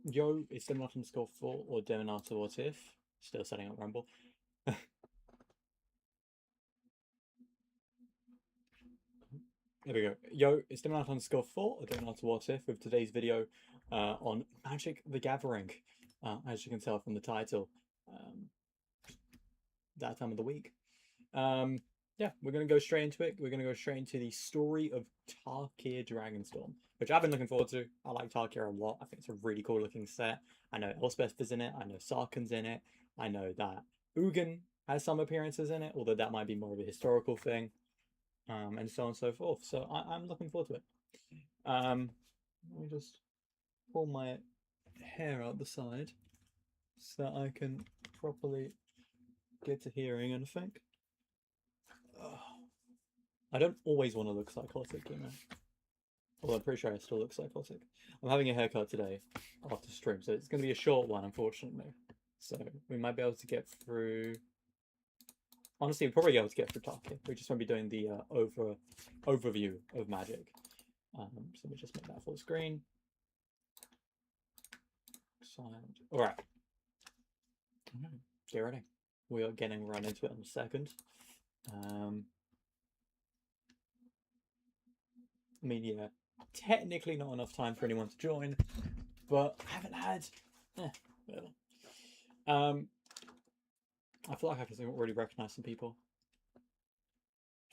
Yo, it's still not on score 4 or Dominator What If. Still setting up Rumble. There we go. Yo, it's Dominator on score 4 or Dominator What If with today's video on Magic the Gathering. As you can tell from the title, that time of the week. Yeah, we're going to go straight into it. We're going to go straight into the story of Tarkir Dragonstorm, which I've been looking forward to. I like Tarkir a lot. I think it's a really cool looking set. I know Elspeth is in it. I know Sarkhan's in it. I know that Ugin has some appearances in it, although that might be more of a historical thing, and so on and so forth. So I'm looking forward to it. Let me just pull my hair out the side so that I can properly get to hearing anything. I don't always want to look psychotic, you know. Although I'm pretty sure I still look psychotic. I'm having a haircut today after stream, so it's going to be a short one, unfortunately. So we might be able to get through. Honestly, we'll probably be able to get through Tarkir. We just won't be doing the overview of Magic. So let me just make that full screen. All right. Get ready. We are getting right into it in a second. I mean, yeah, technically not enough time for anyone to join, but I haven't had. Whatever. I feel like I can already recognize some people. I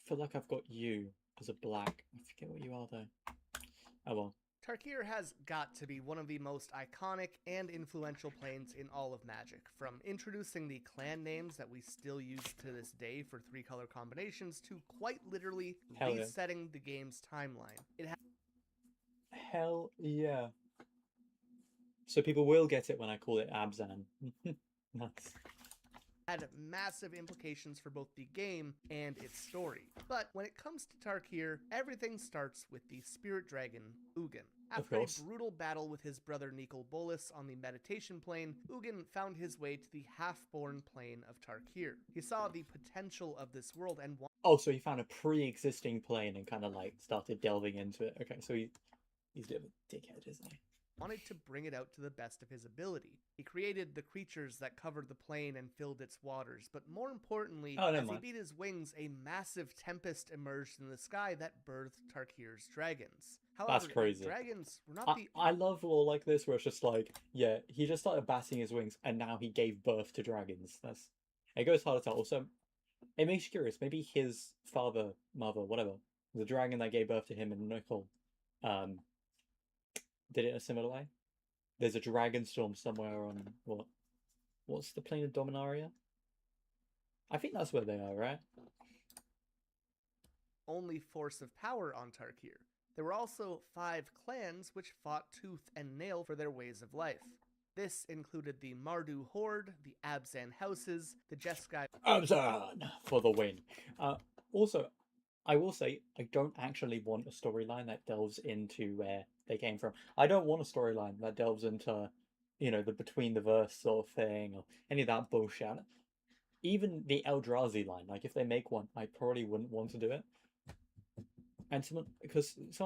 feel like I've got you as a black. I forget what you are though. Oh well. Tarkir has got to be one of the most iconic and influential planes in all of Magic, from introducing the clan names that we still use to this day for 3-color combinations to quite literally resetting the game's timeline. Hell yeah. So people will get it when I call it Abzan. Nice. Had massive implications for both the game and its story. But when it comes to Tarkir, everything starts with the spirit dragon, Ugin. After a brutal battle with his brother Nikol Bolas on the meditation plane, Ugin found his way to the half-born plane of Tarkir. He saw the potential of this world and so he found a pre-existing plane and kind of like started delving into it. Okay, so he's a bit of a dickhead, isn't he? Wanted to bring it out to the best of his ability. He created the creatures that covered the plane and filled its waters, but more importantly, as he beat his wings, a massive tempest emerged in the sky that birthed Tarkir's dragons. However, that's crazy. Dragons were not I love lore like this where it's just like, yeah, he just started batting his wings and now he gave birth to dragons. It goes hard to tell. Also, it makes you curious. Maybe his father, mother, whatever, the dragon that gave birth to him and Nicole, did it in a similar way. There's a dragon storm somewhere on what's the plane of Dominaria? I think that's where they are, right? Only force of power on Tarkir. There were also 5 clans which fought tooth and nail for their ways of life. This included the Mardu Horde, the Abzan Houses, the Jeskai... Abzan for the win. Also, I will say, I don't actually want a storyline that delves into where they came from. I don't want a storyline that delves into, you know, the between the verse sort of thing or any of that bullshit. Even the Eldrazi line, like if they make one, I probably wouldn't want to do it. And someone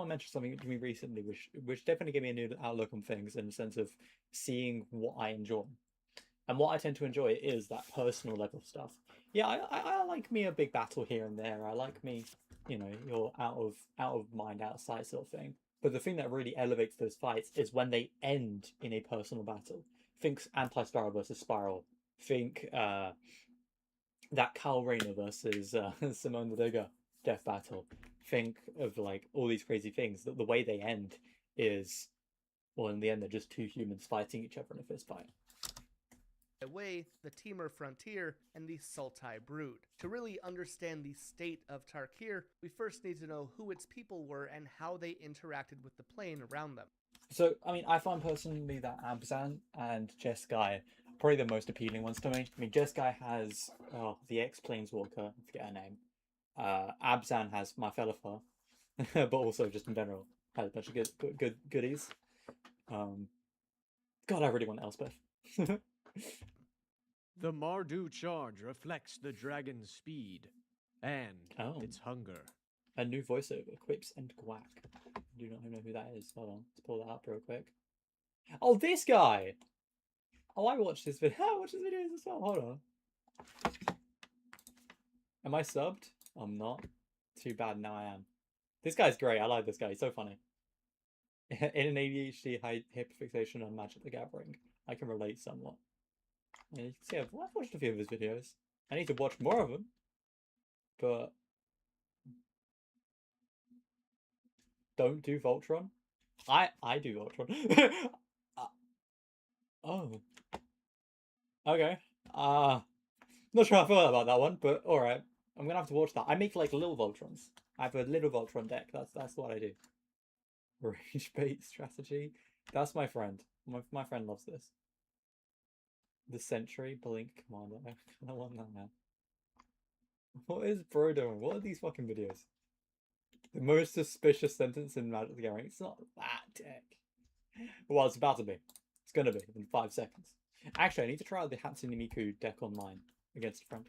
mentioned something to me recently, which definitely gave me a new outlook on things in the sense of seeing what I enjoy. And what I tend to enjoy is that personal level stuff. Yeah, I like me a big battle here and there. I like me, you know, you're out of mind, out of sight sort of thing. But the thing that really elevates those fights is when they end in a personal battle. Think Anti-Spiral versus Spiral. Think that Kyle Rayner versus Simone the Digger death battle. Think of like all these crazy things. The way they end is, well, in the end, they're just 2 humans fighting each other in a fist fight. Way, the Temur Frontier, and the Sultai Brood. To really understand the state of Tarkir, we first need to know who its people were and how they interacted with the plane around them. So, I mean, I find personally that Abzan and Jeskai probably the most appealing ones to me. I mean, Jeskai has the ex-Planeswalker, I forget her name. Abzan has my felothar, but also just in general has a bunch of goodies. God, I really want Elspeth. The Mardu charge reflects the dragon's speed and its hunger. A new voiceover, Quips and Quack. I do not know who that is. Hold on, let's pull that up real quick. Oh, this guy! Oh, I watched this video. I watched his videos as well. Hold on. Am I subbed? I'm not. Too bad, now I am. This guy's great. I like this guy. He's so funny. In an ADHD hyperfixation on Magic the Gathering, I can relate somewhat. And you can see I've watched a few of his videos. I need to watch more of them. But don't do Voltron. I do Voltron. Oh. Okay. Not sure how I feel about that one, but alright. I'm gonna have to watch that. I make like little Voltrons. I have a little Voltron deck. That's what I do. Rage bait strategy. That's my friend. My friend loves this. The Sentry Blink Commander. I kinda want that now. What is bro doing? What are these fucking videos? The most suspicious sentence in Magic the Gathering. It's not that deck. Well, it's about to be. It's gonna be in 5 seconds. Actually, I need to try out the Hatsune Miku deck online against a friend.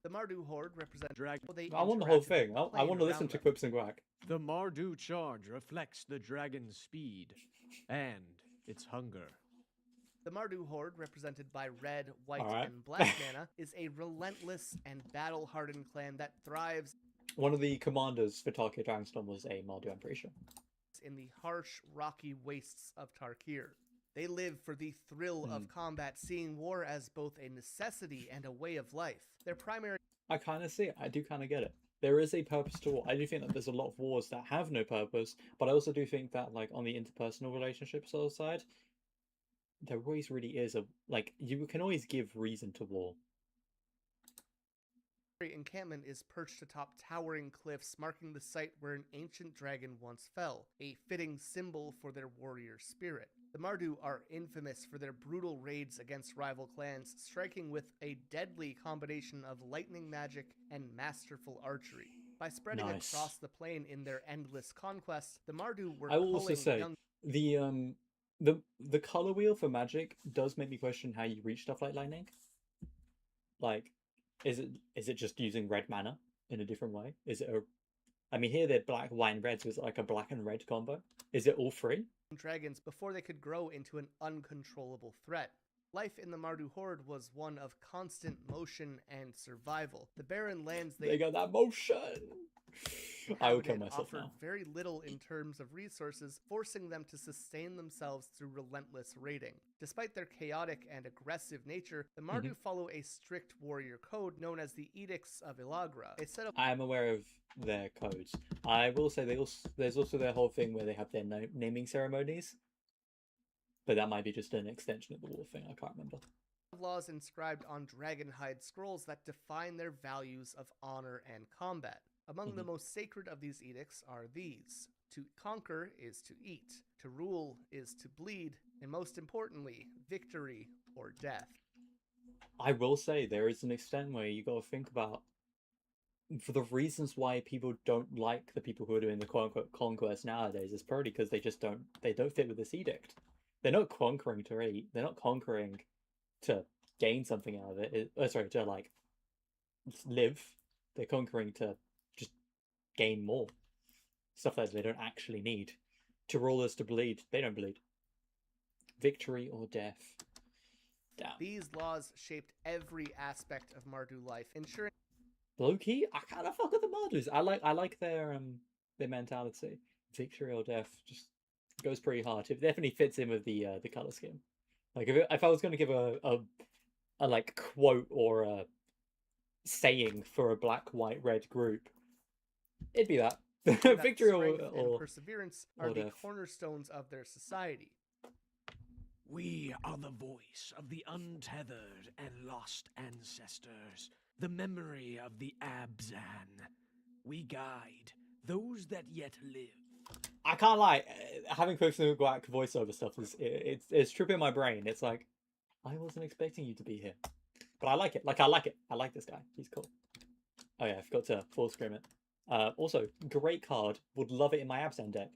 The Mardu Horde represent Dragon. I want the whole thing. I want to listen to Quips and Quack. The Mardu charge reflects the dragon's speed and its hunger. The Mardu Horde, represented by red, white, and black mana, is a relentless and battle-hardened clan that thrives. One of the commanders for Tarkir Dragonstorm was a Mardu, I'm pretty sure. In the harsh, rocky wastes of Tarkir. They live for the thrill of combat, seeing war as both a necessity and a way of life. Their primary... I kind of see it. I do kind of get it. There is a purpose to war. I do think that there's a lot of wars that have no purpose, but I also do think that, like, on the interpersonal relationships side, there always really is a... Like, you can always give reason to war. Encampment is perched atop towering cliffs, marking the site where an ancient dragon once fell, a fitting symbol for their warrior spirit. The Mardu are infamous for their brutal raids against rival clans, striking with a deadly combination of lightning magic and masterful archery. By spreading across the plane in their endless conquests, the Mardu were... I will also say, the color wheel for Magic does make me question how you reach stuff like lightning. Like... Is it just using red mana in a different way? Is it a... I mean, here they're black, white, and red, so is it like a black and red combo? Is it all three? Dragons before they could grow into an uncontrollable threat. Life in the Mardu Horde was one of constant motion and survival. The barren lands they got that motion! I would kill myself offered now. very little in terms of resources, forcing them to sustain themselves through relentless raiding. Despite their chaotic and aggressive nature, the Mardu follow a strict warrior code known as the Edicts of Ilagra. A set of... I am aware of their codes. I will say there's also their whole thing where they have their naming ceremonies. But that might be just an extension of the war thing, I can't remember. Laws inscribed on dragonhide scrolls that define their values of honor and combat. Among the most sacred of these edicts are these. To conquer is to eat, to rule is to bleed, and most importantly, victory or death. I will say there is an extent where you got to think about, for the reasons why people don't like the people who are doing the quote-unquote conquest nowadays, is probably because they don't fit with this edict. They're not conquering to eat, they're not conquering to gain something out of it. To like live. They're conquering to just gain more stuff that they don't actually need. To rule is to bleed. They don't bleed. Victory or death. Damn. These laws shaped every aspect of Mardu life, ensuring... Low-key, I kind of fuck with the Mardus. I like their mentality. Victory or death just goes pretty hard. It definitely fits in with the color scheme. Like if I was going to give a like quote or a saying for a black, white, red group, it'd be that. Victory or perseverance are the cornerstones of their society. We are the voice of the untethered and lost ancestors, the memory of the Abzan. We guide those that yet live. I can't lie, having Quips and Quack voiceover stuff is it's tripping my brain. It's like, I wasn't expecting you to be here, but I like it. I like this guy. He's cool. Oh yeah, I forgot to full screen it. Also, great card. Would love it in my Abzan deck.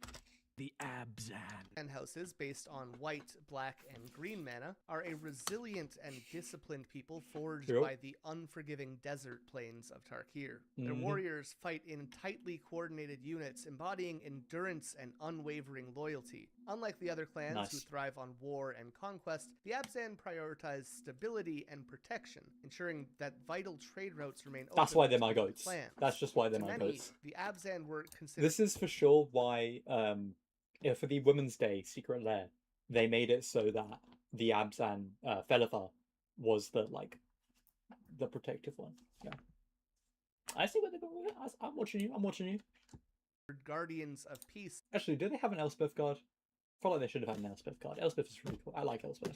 the Abzan. And houses based on white, black, and green mana are a resilient and disciplined people forged Yep. by the unforgiving desert plains of Tarkir. Their warriors fight in tightly coordinated units, embodying endurance and unwavering loyalty. Unlike the other clans who thrive on war and conquest, the Abzan prioritize stability and protection, ensuring that vital trade routes remain open. That's why they're my between the goats. clans. That's just why they're To my many, goats. the Abzan were considered. This is for sure why, for the Women's Day Secret Lair, they made it so that the Abzan felothar was the protective one. Yeah, I see what they're going with. I'm watching you. I'm watching you. Guardians of peace. Actually, do they have an Elspeth card? I feel like they should have had an Elspeth card. Elspeth is really cool. I like Elspeth.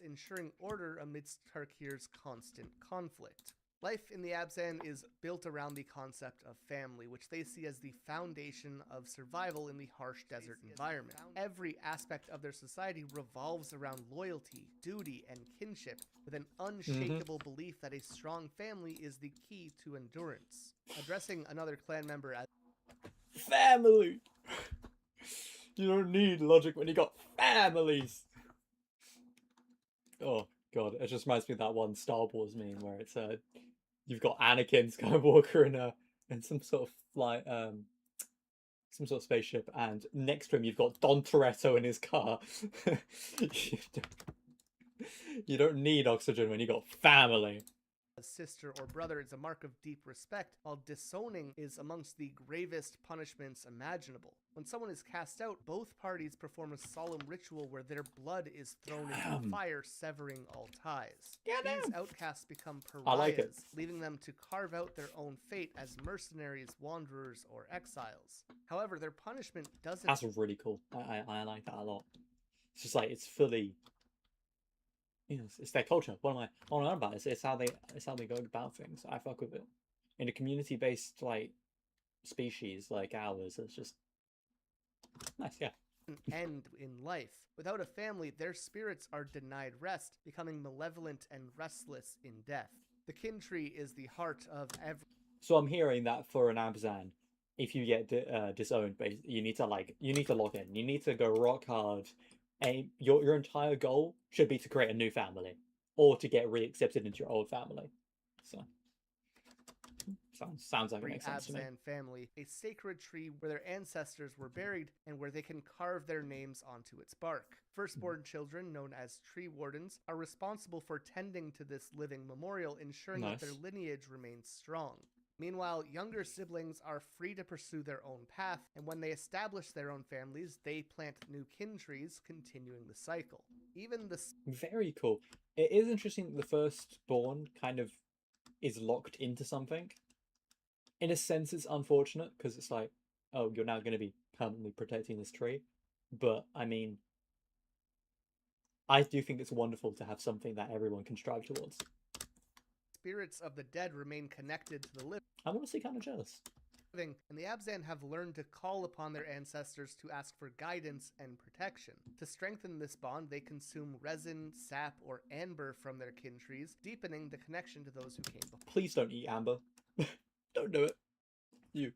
Ensuring order amidst Tarkir's constant conflict. Life in the Abzan is built around the concept of family, which they see as the foundation of survival in the harsh desert environment. Every aspect of their society revolves around loyalty, duty, and kinship, with an unshakable belief that a strong family is the key to endurance. Addressing another clan member as family! You don't need logic when you got families! Oh god, it just reminds me of that one Star Wars meme where it's you've got Anakin Skywalker in some sort of some sort of spaceship, and next to him you've got Don Toretto in his car. You don't need oxygen when you got family. Sister or brother is a mark of deep respect, while disowning is amongst the gravest punishments imaginable. When someone is cast out, both parties perform a solemn ritual where their blood is thrown into the fire, severing all ties. These outcasts become pariahs, leaving them to carve out their own fate as mercenaries, wanderers, or exiles. However, their punishment doesn't... That's really cool. I like that a lot. It's just like, it's fully... You know, it's their culture. What am I on about? It's how they go about things. I fuck with it. In a community-based species like ours, it's just nice. Yeah. End in life. Without a family, their spirits are denied rest, becoming malevolent and restless in death. The kin tree is the heart of every. So I'm hearing that for an Abzan, if you get disowned, you need to lock in. You need to go rock hard. Your entire goal should be to create a new family, or to get re-accepted into your old family. So sounds like it makes sense to me. Abzan family, a sacred tree where their ancestors were buried and where they can carve their names onto its bark. Firstborn children, known as tree wardens, are responsible for tending to this living memorial, ensuring that their lineage remains strong. Meanwhile, younger siblings are free to pursue their own path, and when they establish their own families, they plant new kin trees, continuing the cycle. Very cool. It is interesting that the firstborn kind of is locked into something. In a sense, it's unfortunate, because it's like, oh, you're now going to be permanently protecting this tree. But, I mean, I do think it's wonderful to have something that everyone can strive towards. Spirits of the dead remain connected to the living. I'm honestly kind of jealous. And the Abzan have learned to call upon their ancestors to ask for guidance and protection. To strengthen this bond, they consume resin, sap, or amber from their kin trees, deepening the connection to those who came before. Please don't eat amber. Don't do it. You.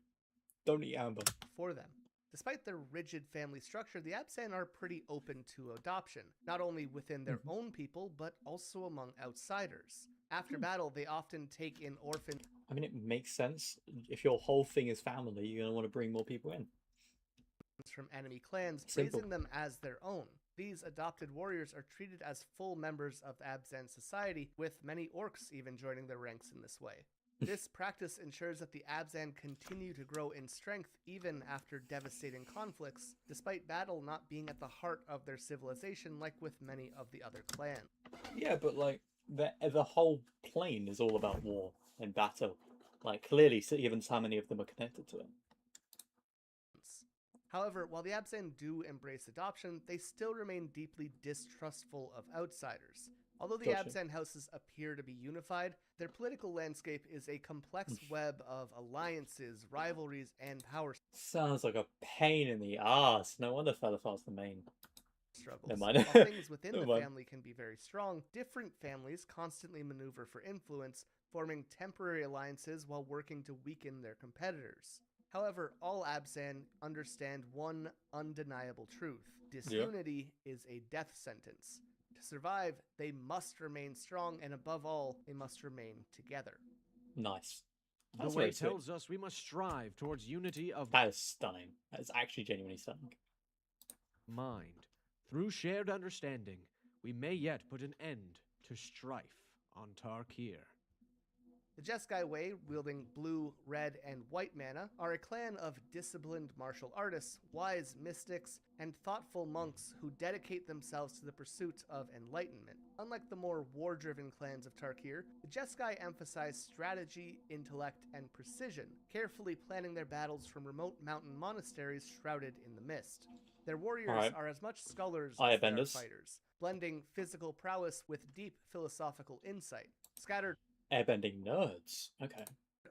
Don't eat amber. For them. Despite their rigid family structure, the Abzan are pretty open to adoption, not only within their own people, but also among outsiders. After battle, they often take in orphans. I mean, it makes sense. If your whole thing is family, you're going to want to bring more people in. From enemy clans, Simple. raising them as their own. These adopted warriors are treated as full members of Abzan society, with many orcs even joining their ranks in this way. This practice ensures that the Abzan continue to grow in strength even after devastating conflicts, despite battle not being at the heart of their civilization like with many of the other clans. Yeah, but like the whole plane is all about war and battle. Like clearly, even so many of them are connected to it. However, while the Abzan do embrace adoption, they still remain deeply distrustful of outsiders. Although the Abzan houses appear to be unified, their political landscape is a complex web of alliances, rivalries, and power Sounds like a pain in the ass. No wonder Felothar's the main struggles. Never mind. While things within Never the mind. family can be very strong, different families constantly maneuver for influence, forming temporary alliances while working to weaken their competitors. However, all Abzan understand one undeniable truth. Yeah. Disunity is a death sentence. To survive, they must remain strong, and above all, they must remain together. Nice. The That's way very sweet. tells us we must strive towards unity of That is stunning. That is actually genuinely stunning. mind. Through shared understanding, we may yet put an end to strife on Tarkir. The Jeskai Way, wielding blue, red, and white mana, are a clan of disciplined martial artists, wise mystics, and thoughtful monks who dedicate themselves to the pursuit of enlightenment. Unlike the more war-driven clans of Tarkir, the Jeskai emphasize strategy, intellect, and precision, carefully planning their battles from remote mountain monasteries shrouded in the mist. Their warriors are as much scholars as they are fighters, blending physical prowess with deep philosophical insight. Scattered Airbending nerds. Okay.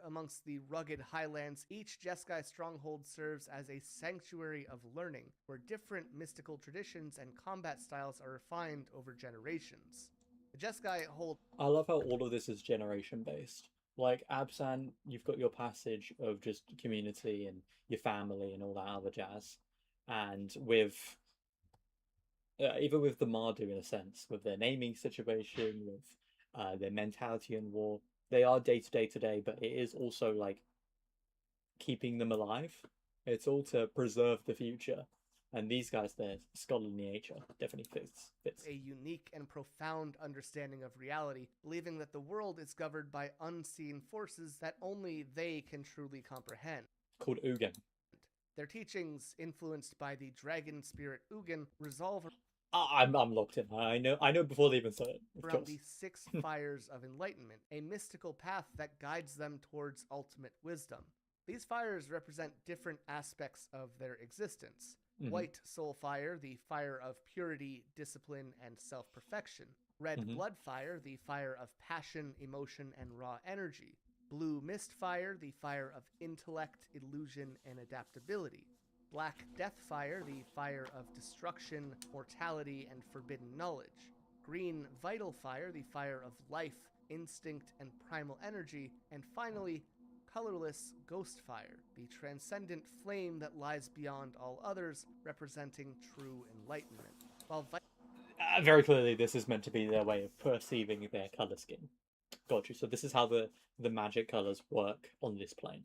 amongst the rugged highlands, each Jeskai stronghold serves as a sanctuary of learning, where different mystical traditions and combat styles are refined over generations. The Jeskai hold... I love how all of this is generation based. Like Absan, you've got your passage of just community and your family and all that other jazz. And with even with the Mardu in a sense, with their naming situation, with their mentality in war, they are day to day, but it is also like keeping them alive. It's all to preserve the future. And these guys, their scholarly nature definitely fits. a unique and profound understanding of reality, believing that the world is governed by unseen forces that only they can truly comprehend. Called Ugin. Their teachings, influenced by the dragon spirit Ugin, resolve I'm locked in. I know before they even said it. around the 6 fires of enlightenment, a mystical path that guides them towards ultimate wisdom. These fires represent different aspects of their existence. White soul fire, the fire of purity, discipline, and self-perfection. Red blood fire, the fire of passion, emotion, and raw energy. Blue mist fire, the fire of intellect, illusion, and adaptability. Black death fire, the fire of destruction, mortality, and forbidden knowledge. Green vital fire, the fire of life, instinct, and primal energy. And finally, colorless ghost fire, the transcendent flame that lies beyond all others, representing true enlightenment. While very clearly, this is meant to be their way of perceiving their color scheme. Got you. So this is how the magic colors work on this plane.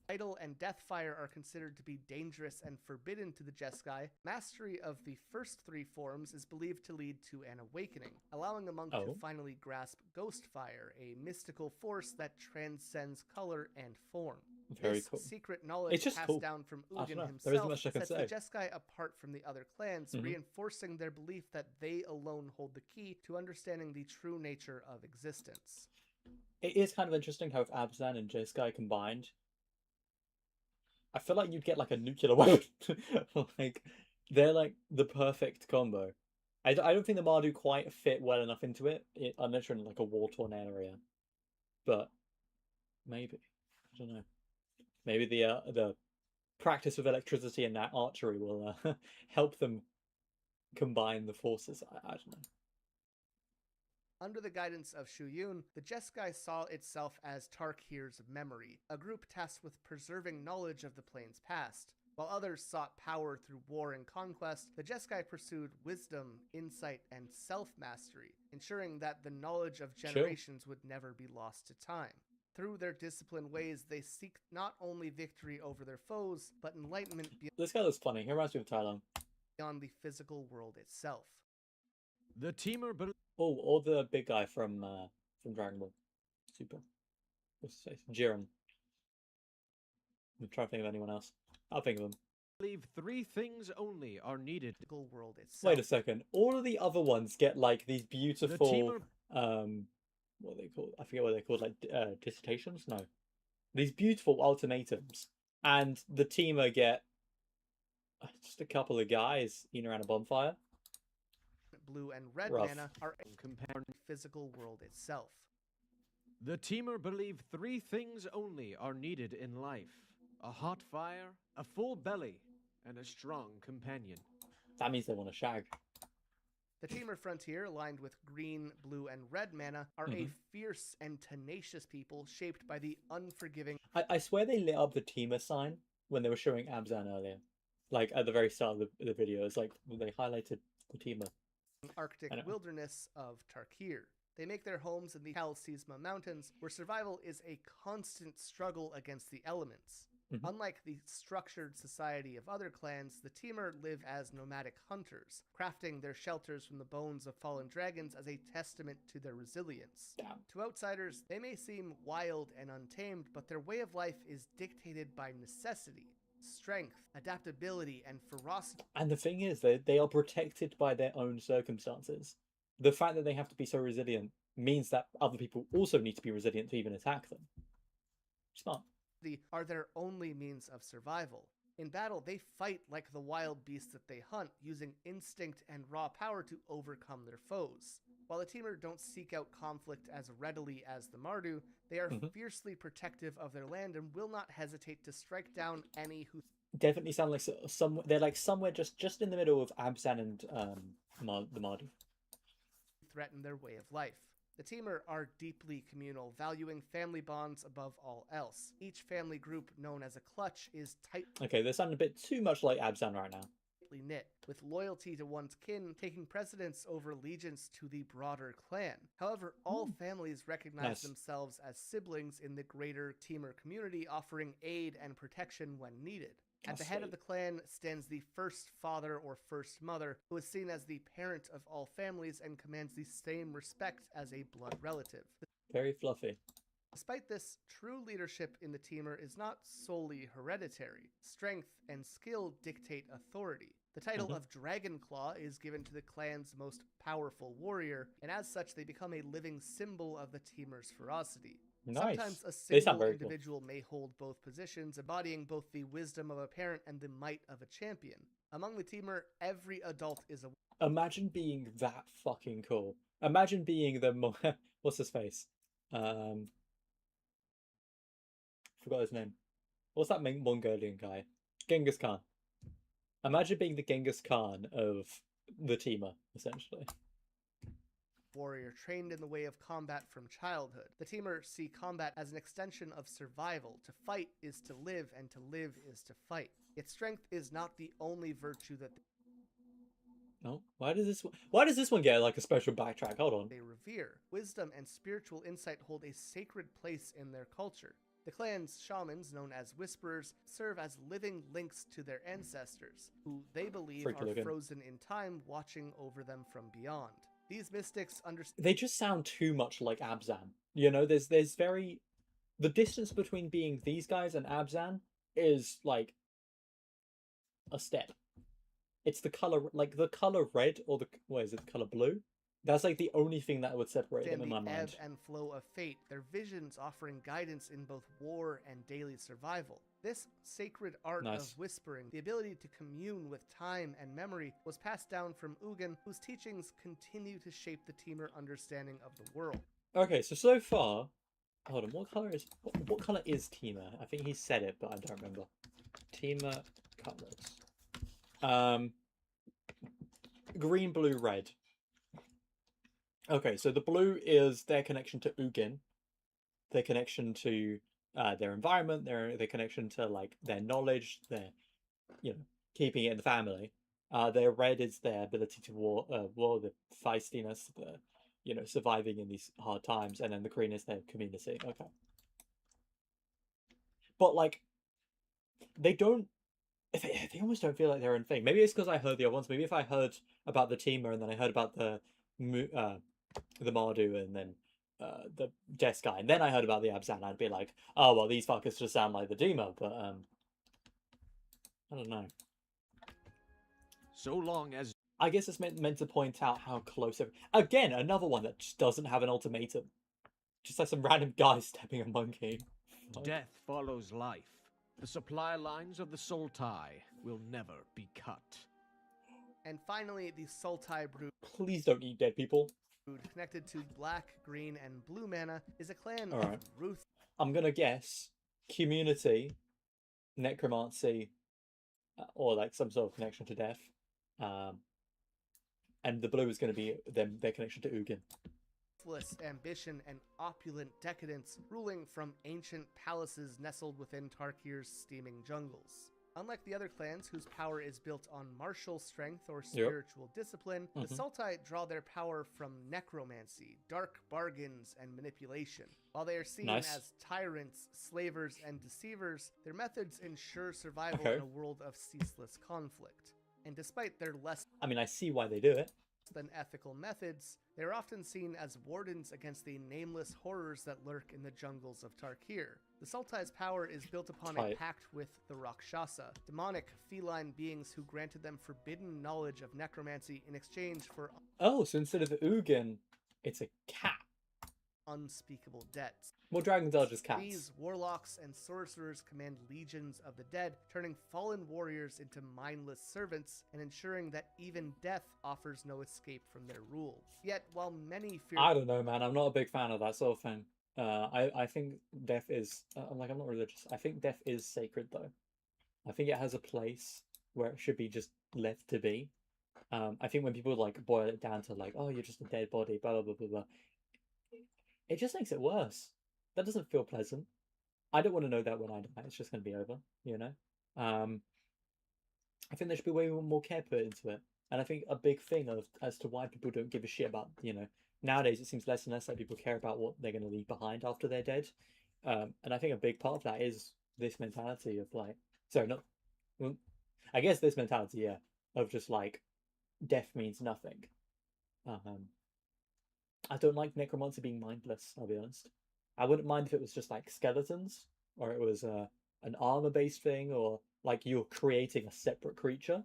Vital and death fire are considered to be dangerous and forbidden to the Jeskai. Mastery of the first 3 forms is believed to lead to an awakening, allowing a monk to finally grasp ghost fire, a mystical force that transcends color and form. Very this cool. secret knowledge passed down from Ugin himself sets the Jeskai apart from the other clans, reinforcing their belief that they alone hold the key to understanding the true nature of existence. It is kind of interesting how if Abzan and Jeskai combined, I feel like you'd get like a nuclear weapon. Like they're like the perfect combo. I don't think the Mardu quite fit well enough into it unless you're in like a war-torn area. But maybe, I don't know. Maybe the practice of electricity and that archery will help them combine the forces. I don't know. Under the guidance of Shu Yun, the Jeskai saw itself as Tarkir's memory, a group tasked with preserving knowledge of the plane's past. While others sought power through war and conquest, the Jeskai pursued wisdom, insight, and self-mastery, ensuring that the knowledge of generations would never be lost to time. Through their disciplined ways, they seek not only victory over their foes, but enlightenment This guy looks funny. He reminds me of Tylon. Beyond the physical world itself. The teamer... or the big guy from Dragon Ball Super. What's his face? Jiren. I'm trying to think of anyone else. I'll think of him. Believe 3 things only are needed. World itself. Wait a second. All of the other ones get like these beautiful what are they called? I forget what they're called, like dissertations? No. These beautiful ultimatums. And the teamer get just a couple of guys eating around a bonfire. Blue and red mana are compared to the physical world itself. The teamer believe 3 things only are needed in life. A hot fire, a full belly, and a strong companion. That means they want to shag. The teamer frontier, aligned with green, blue, and red mana, are a fierce and tenacious people shaped by the unforgiving... I swear they lit up the teamer sign when they were showing Abzan earlier, like at the very start of the video. It's like they highlighted Fatima. Arctic wilderness of Tarkir. They make their homes in the Kalsisma Mountains, where survival is a constant struggle against the elements. Mm-hmm. Unlike the structured society of other clans, the Temur live as nomadic hunters, crafting their shelters from the bones of fallen dragons as a testament to their resilience. Damn. To outsiders, they may seem wild and untamed, but their way of life is dictated by necessity, strength, adaptability, and ferocity. And the thing is, they are protected by their own circumstances. The fact that they have to be so resilient means that other people also need to be resilient to even attack them. Smart. Are their only means of survival. In battle, they fight like the wild beasts that they hunt, using instinct and raw power to overcome their foes. While the Temur don't seek out conflict as readily as the Mardu, they are fiercely protective of their land and will not hesitate to strike down any who definitely sound like they're like somewhere just in the middle of Abzan and the Mardu. Threaten their way of life. The Temur are deeply communal, valuing family bonds above all else. Each family group, known as a clutch, is tightly Okay, they sound a bit too much like Abzan right now. knit, with loyalty to one's kin taking precedence over allegiance to the broader clan. However, all families recognize themselves as siblings in the greater Temur community, offering aid and protection when needed. At the head of the clan stands the first father or first mother, who is seen as the parent of all families and commands the same respect as a blood relative. Very fluffy. Despite this, true leadership in the Temur is not solely hereditary. Strength and skill dictate authority. The title of Dragonclaw is given to the clan's most powerful warrior, and as such they become a living symbol of the Temur's ferocity. Nice. Sometimes a They sound single very individual may hold both positions, embodying both the wisdom of a parent and the might of a champion. Among the Temur, every adult is a... Imagine being that fucking cool. Imagine being the... What's his face? Forgot his name. What's that Mongolian guy? Genghis Khan. Imagine being the Genghis Khan of the Temur, essentially. Warrior trained in the way of combat from childhood. The Temur see combat as an extension of survival. To fight is to live, and to live is to fight. Yet strength is not the only virtue that No, why does this one get like a special backtrack? Hold on. they revere. Wisdom and spiritual insight hold a sacred place in their culture. The clan's shamans, known as Whisperers, serve as living links to their ancestors, who they believe Freaky are looking. frozen in time, watching over them from beyond. These mystics understand... They just sound too much like Abzan. You know, there's very... The distance between being these guys and Abzan is like a step. It's the color, like the color red or the... What is it? The color blue? That's like the only thing that would separate them in my mind. ebb and flow of fate, their visions offering guidance in both war and daily survival. This sacred art of whispering, the ability to commune with time and memory, was passed down from Ugin, whose teachings continue to shape the Temur understanding of the world. Okay, so far... Hold on, what color is Temur? I think he said it, but I don't remember. Temur colors. Green, blue, red. Okay, so the blue is their connection to Ugin, their connection to their environment, their connection to like their knowledge, their keeping it in the family. Their red is their ability to war, the feistiness, the surviving in these hard times, and then the green is their community. Okay, but like they don't. They almost don't feel like their own thing. Maybe it's because I heard the other ones. Maybe if I heard about the Temur and then I heard about the Mardu and then the Jeskai, and then I heard about the Abzan, I'd be like, oh well, these fuckers just sound like the Temur, but I don't know. So long as I guess it's meant to point out how close. Again, another one that just doesn't have an ultimatum. Just like some random guy stabbing a monkey. death follows life, the supply lines of the Sultai will never be cut. And finally, the Sultai brood, Please don't eat dead people. connected to black, green, and blue mana, is a clan All of right. Ruth. I'm gonna guess community, necromancy, or like some sort of connection to death. And the blue is going to be their connection to Ugin. ruthless ambition and opulent decadence, ruling from ancient palaces nestled within Tarkir's steaming jungles. Unlike the other clans whose power is built on martial strength or spiritual discipline, the Sultai draw their power from necromancy, dark bargains, and manipulation. While they are seen as tyrants, slavers, and deceivers, their methods ensure survival in a world of ceaseless conflict. And despite their less I see why they do it. than ethical methods, they are often seen as wardens against the nameless horrors that lurk in the jungles of Tarkir. The Sultai's power is built upon a pact with the Rakshasa, demonic feline beings who granted them forbidden knowledge of necromancy in exchange for so instead of Ugin, it's a cat. Unspeakable debts. Well, dragons are just cats. These warlocks and sorcerers command legions of the dead, turning fallen warriors into mindless servants and ensuring that even death offers no escape from their rule. Yet, while many fear... I don't know, man. I'm not a big fan of that sort of thing. I think death is... I'm not religious. I think death is sacred, though. I think it has a place where it should be just left to be. I think when people, boil it down to, oh, you're just a dead body, blah, blah, blah, blah, blah, it just makes it worse. That doesn't feel pleasant. I don't want to know that when I die. It's just going to be over, you know? I think there should be way more care put into it. And I think a big thing as to why people don't give a shit about, nowadays it seems less and less like people care about what they're going to leave behind after they're dead. And I think a big part of that is this mentality of I guess this mentality, yeah, of just death means nothing. I don't like necromancy being mindless, I'll be honest. I wouldn't mind if it was just skeletons, or it was an armor-based thing, or you're creating a separate creature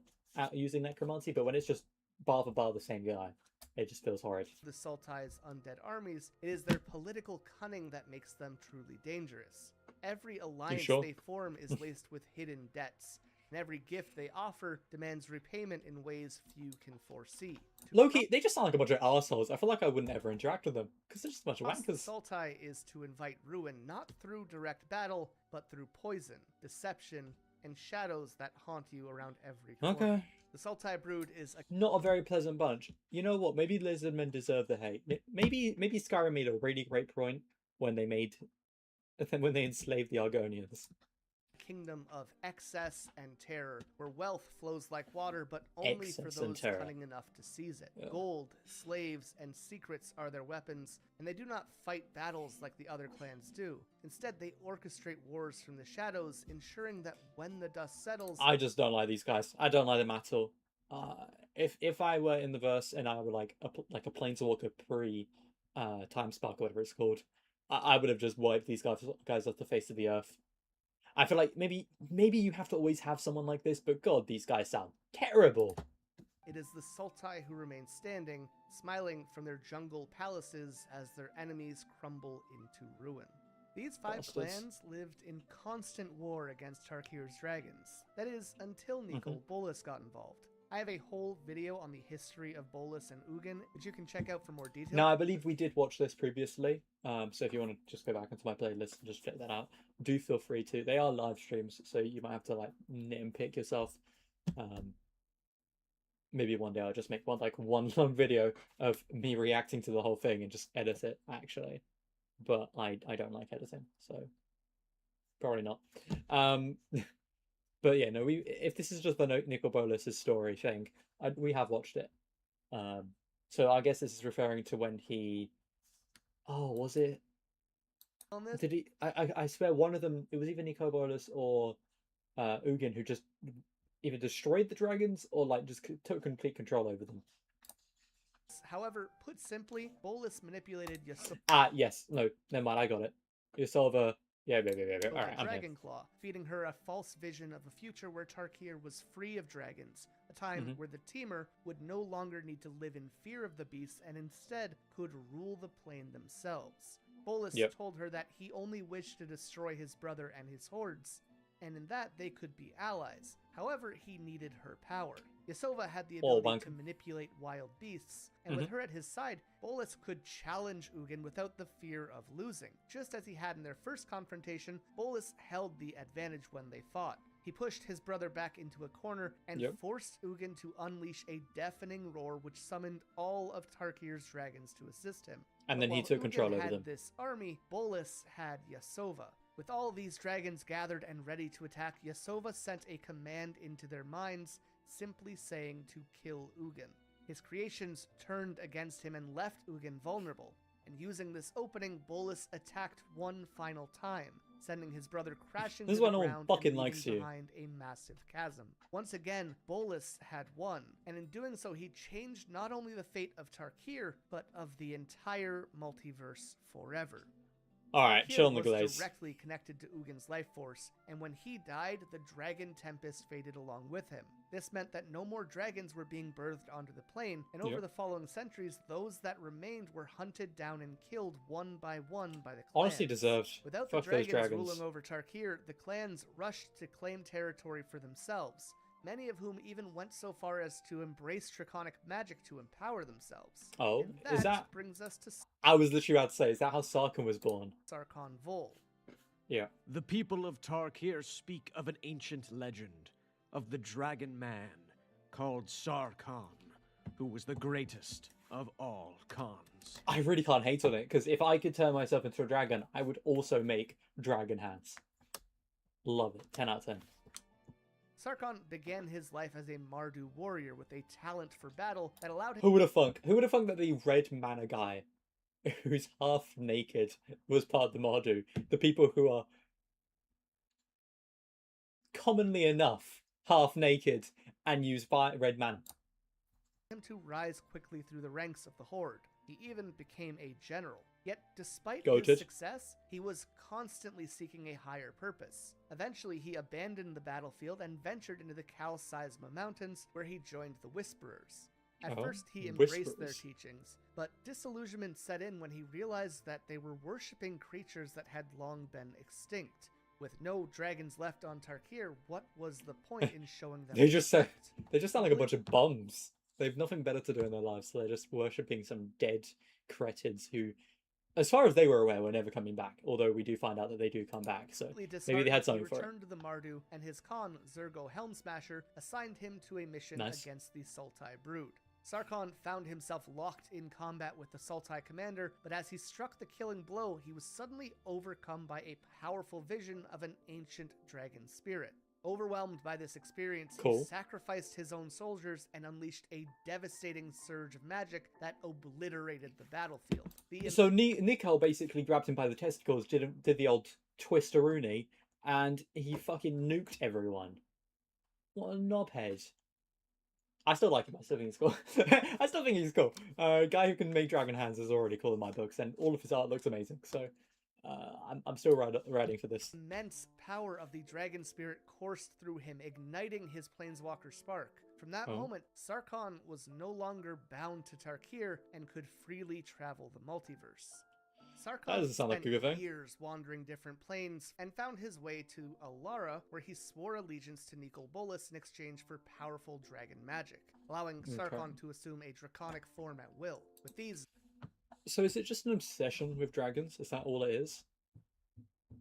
using necromancy, but when it's just bar for bar the same guy, it just feels horrid. The Sultai's undead armies, it is their political cunning that makes them truly dangerous. Every alliance they form is laced with hidden debts, and every gift they offer demands repayment in ways few can foresee. Loki, they just sound like a bunch of assholes. I feel like I wouldn't ever interact with them, because they're just a bunch of wankers. The Sultai is to invite ruin not through direct battle, but through poison, deception, and shadows that haunt you around every corner. Okay. The Sultai brood is not a very pleasant bunch. You know what? Maybe Lizardmen deserve the hate. Maybe Skyrim made a really great point when they enslaved the Argonians. Kingdom of excess and terror, where wealth flows like water, but only for those cunning enough to seize it. Yeah. Gold, slaves, and secrets are their weapons, and they do not fight battles like the other clans do. Instead, they orchestrate wars from the shadows, ensuring that when the dust settles... I just don't like these guys. I don't like them at all. If I were in the verse and I were like a planeswalker time spark, whatever it's called, I would have just wiped these guys off the face of the earth. I feel like maybe you have to always have someone like this, but God, these guys sound terrible. It is the Sultai who remain standing, smiling from their jungle palaces as their enemies crumble into ruin. These five clans lived in constant war against Tarkir's dragons. That is, until Nicol Bolas got involved. I have a whole video on the history of Bolas and Ugin, which you can check out for more details. No, I believe we did watch this previously. So if you want to just go back into my playlist and just check that out, do feel free to. They are live streams, so you might have to nit and pick yourself. Maybe one day I'll just make one long video of me reacting to the whole thing and just edit it, actually. But I don't like editing, so probably not. But yeah, no. If this is just the Nicol Bolas' story thing, we have watched it. So I guess this is referring to when he. Oh, was it? Did he? I swear one of them. It was either Nicol Bolas or Ugin who just either destroyed the dragons or just took complete control over them. However, put simply, Bolas manipulated yes. No, never mind. I got it. Yasova. Yeah. All right, Dragon Claw, feeding her a false vision of a future where Tarkir was free of dragons, a time where the Temur would no longer need to live in fear of the beasts and instead could rule the plane themselves. Bolas told her that he only wished to destroy his brother and his hordes, and in that they could be allies. However, he needed her power. Yasova had the ability to manipulate wild beasts, and with her at his side, Bolas could challenge Ugin without the fear of losing. Just as he had in their first confrontation, Bolas held the advantage when they fought. He pushed his brother back into a corner and forced Ugin to unleash a deafening roar which summoned all of Tarkir's dragons to assist him. And then he took control over them. This army, Bolus had Yasova. With all these dragons gathered and ready to attack, Yasova sent a command into their minds, simply saying to kill Ugin. His creations turned against him and left Ugin vulnerable, and using this opening, Bolus attacked one final time, sending his brother crashing to the ground and leaving behind a massive chasm. Once again, Bolus had won, and in doing so he changed not only the fate of Tarkir, but of the entire multiverse forever. Alright, chill on the glaze. Was directly connected to Ugin's life force, and when he died, the Dragon Tempest faded along with him. This meant that no more dragons were being birthed onto the plane, and over the following centuries, those that remained were hunted down and killed one by the clans. Honestly deserved. Without the dragons ruling over Tarkir, the clans rushed to claim territory for themselves, many of whom even went so far as to embrace draconic magic to empower themselves. Oh, and is that... brings us to... I was literally about to say, is that how Sarkhan was born? Sarkhan Vol. Yeah. The people of Tarkir speak of an ancient legend, of the dragon man, called Sarkhan, who was the greatest of all Khans. I really can't hate on it, because if I could turn myself into a dragon, I would also make dragon hands. Love it. 10 out of 10. Sarkhan began his life as a Mardu warrior with a talent for battle that allowed him... Who would have thunk? Who would have thunk that the red mana guy, who's half naked, was part of the Mardu? The people who are, commonly enough, half naked and use red mana. Him to rise quickly through the ranks of the Horde. He even became a general. Yet, despite his success, he was constantly seeking a higher purpose. Eventually, he abandoned the battlefield and ventured into the Kal-Seisma Mountains, where he joined the Whisperers. At first, he embraced their teachings, but disillusionment set in when he realized that they were worshipping creatures that had long been extinct. With no dragons left on Tarkir, what was the point in showing them They just sound like a bunch of bums. They have nothing better to do in their lives, so they're just worshipping some dead cretids who, as far as they were aware, were never coming back. Although we do find out that they do come back, so maybe they had something for it. He returned to the Mardu, and his Khan, Zergo Helmsmasher, assigned him to a mission against the Sultai brood. Sarkhan found himself locked in combat with the Sultai commander, but as he struck the killing blow, he was suddenly overcome by a powerful vision of an ancient dragon spirit. Overwhelmed by this experience, he sacrificed his own soldiers and unleashed a devastating surge of magic that obliterated the battlefield. So Nicol basically grabbed him by the testicles, did the old twister-rooney, and he fucking nuked everyone. What a knobhead. I still like him. I still think he's cool. I still think he's cool. Guy who can make dragon hands is already cool in my books, and all of his art looks amazing. So I'm still riding for this. Immense power of the dragon spirit coursed through him, igniting his planeswalker spark. From that moment, Sarkhan was no longer bound to Tarkir and could freely travel the multiverse. Sarkhan spent years wandering different planes and found his way to Alara, where he swore allegiance to Nicol Bolas in exchange for powerful dragon magic, allowing Sarkhan to assume a draconic form at will. With these... So is it just an obsession with dragons? Is that all it is?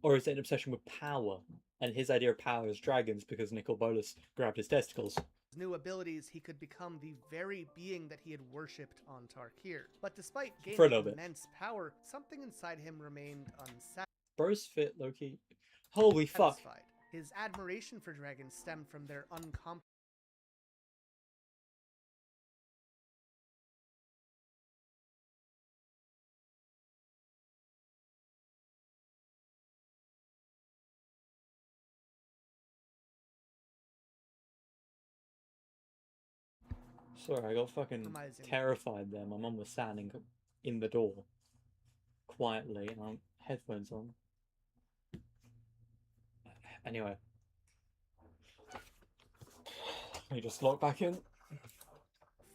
Or is it an obsession with power? And his idea of power is dragons because Nicol Bolas grabbed his testicles. New abilities, he could become the very being that he had worshipped on Tarkir. But despite gaining immense power, something inside him remained unsatisfied. Bro's fit, Loki. Holy fuck. His admiration for dragons stemmed from their uncompromising... Sorry, I got fucking terrified there. My mum was standing in the door quietly and I had headphones on. Anyway. He just locked back in.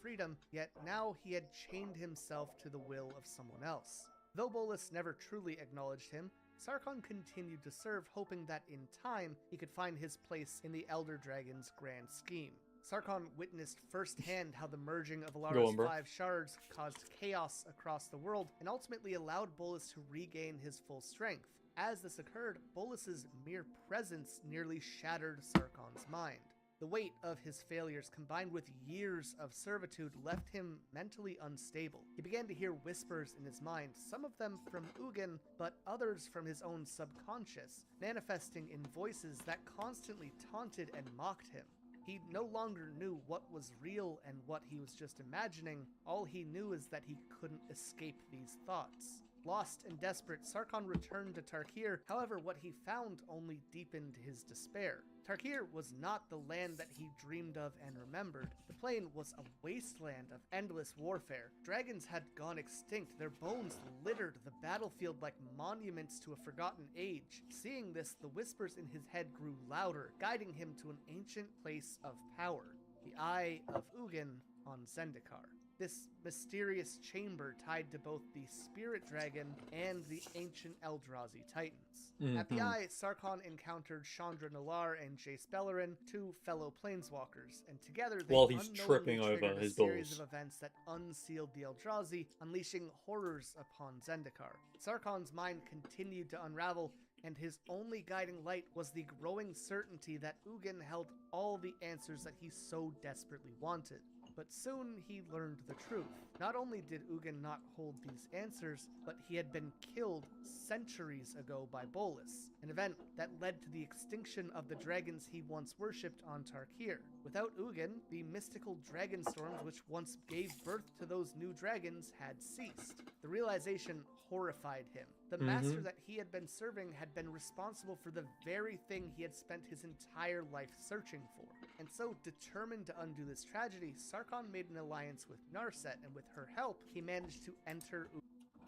Freedom, yet now he had chained himself to the will of someone else. Though Bolas never truly acknowledged him, Sarkhan continued to serve, hoping that in time he could find his place in the Elder Dragon's grand scheme. Sarkhan witnessed firsthand how the merging of Alara's 5 shards caused chaos across the world and ultimately allowed Bolas to regain his full strength. As this occurred, Bolus's mere presence nearly shattered Sarkon's mind. The weight of his failures combined with years of servitude left him mentally unstable. He began to hear whispers in his mind, some of them from Ugin, but others from his own subconscious, manifesting in voices that constantly taunted and mocked him. He no longer knew what was real and what he was just imagining. All he knew is that he couldn't escape these thoughts. Lost and desperate, Sarkon returned to Tarkir. However, what he found only deepened his despair. Tarkir was not the land that he dreamed of and remembered. The plain was a wasteland of endless warfare. Dragons had gone extinct, their bones littered the battlefield like monuments to a forgotten age. Seeing this, the whispers in his head grew louder, guiding him to an ancient place of power, the Eye of Ugin on Zendikar. This mysterious chamber tied to both the spirit dragon and the ancient Eldrazi titans. At the Eye, Sarkon encountered Chandra Nalaar and Jace Beleren, two fellow planeswalkers, and together they While he's tripping over triggered his a series balls. of events that unsealed the Eldrazi, unleashing horrors upon Zendikar. Sarkon's mind continued to unravel, and his only guiding light was the growing certainty that Ugin held all the answers that he so desperately wanted. But soon he learned the truth. Not only did Ugin not hold these answers, but he had been killed centuries ago by Bolus, an event that led to the extinction of the dragons he once worshipped on Tarkir. Without Ugin, the mystical dragon storms which once gave birth to those new dragons had ceased. The realization horrified him. The master that he had been serving had been responsible for the very thing he had spent his entire life searching for. And so, determined to undo this tragedy, Sarkon made an alliance with Narset, and with her help, he managed to enter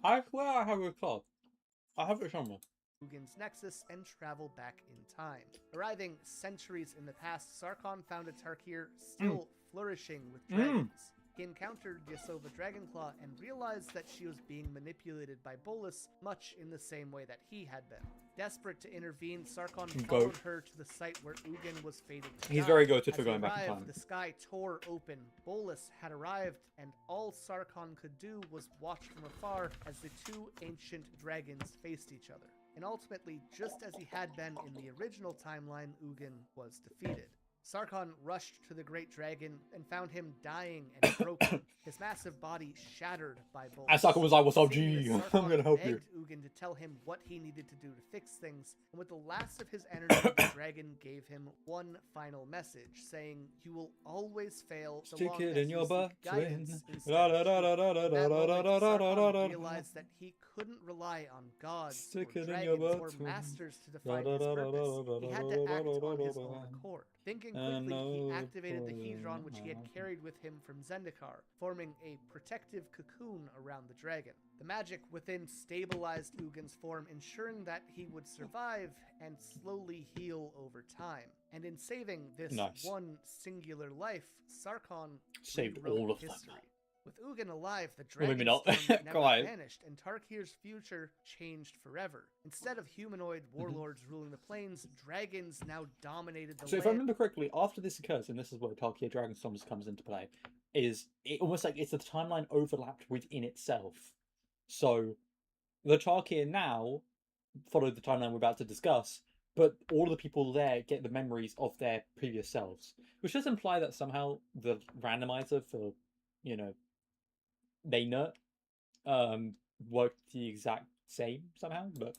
I swear I have a club. I have it somewhere. Ugin's Nexus and travel back in time. Arriving centuries in the past, Sarkon found a Tarkir still flourishing with dragons. He encountered Yasova Dragonclaw and realized that she was being manipulated by Bolus much in the same way that he had been. Desperate to intervene, Sarkon followed her to the site where Ugin was fated to He's die. very goated for As going he back in arrived, time. the sky tore open. Bolus had arrived, and all Sarkon could do was watch from afar as the two ancient dragons faced each other. And ultimately, just as he had been in the original timeline, Ugin was defeated. Sarkon rushed to the great dragon and found him dying and broken, his massive body shattered by Bolus. And Sarkon was like, "What's up, Seeing G? this, I'm Sarkon gonna help you." begged Ugin to tell him what he needed to do to fix things, and with the last of his energy, the dragon gave him one final message, saying, "You will always fail so Stick long it as in you your seek butt. guidance instead Da of da da da truth." da da At da that da moment, da da da Sarkon da. realized that he couldn't rely on gods Stick or it in your dragons or butt. masters to Da define da his da da purpose. da He da had da to da act da on da his da own da. accord. Thinking And quickly, he no activated the poison. Hedron which he had carried with him from Zendikar, forming a protective cocoon around the dragon. The magic within stabilized Ugin's form, ensuring that he would survive and slowly heal over time. And in saving this one singular life, Sarkon Saved rewrote all of them. history. With Ugin alive, the Well, maybe dragon not. storm never Quite. vanished, and Tarkir's future changed forever. Instead of humanoid warlords ruling the plains, dragons now dominated the So if I land. remember correctly, after this occurs, and this is where Tarkir Dragonstorms comes into play, is it almost like it's the timeline overlapped within itself. So the Tarkir now follow the timeline we're about to discuss, but all of the people there get the memories of their previous selves, which does imply that somehow the randomizer for, Nayna, worked the exact same somehow, but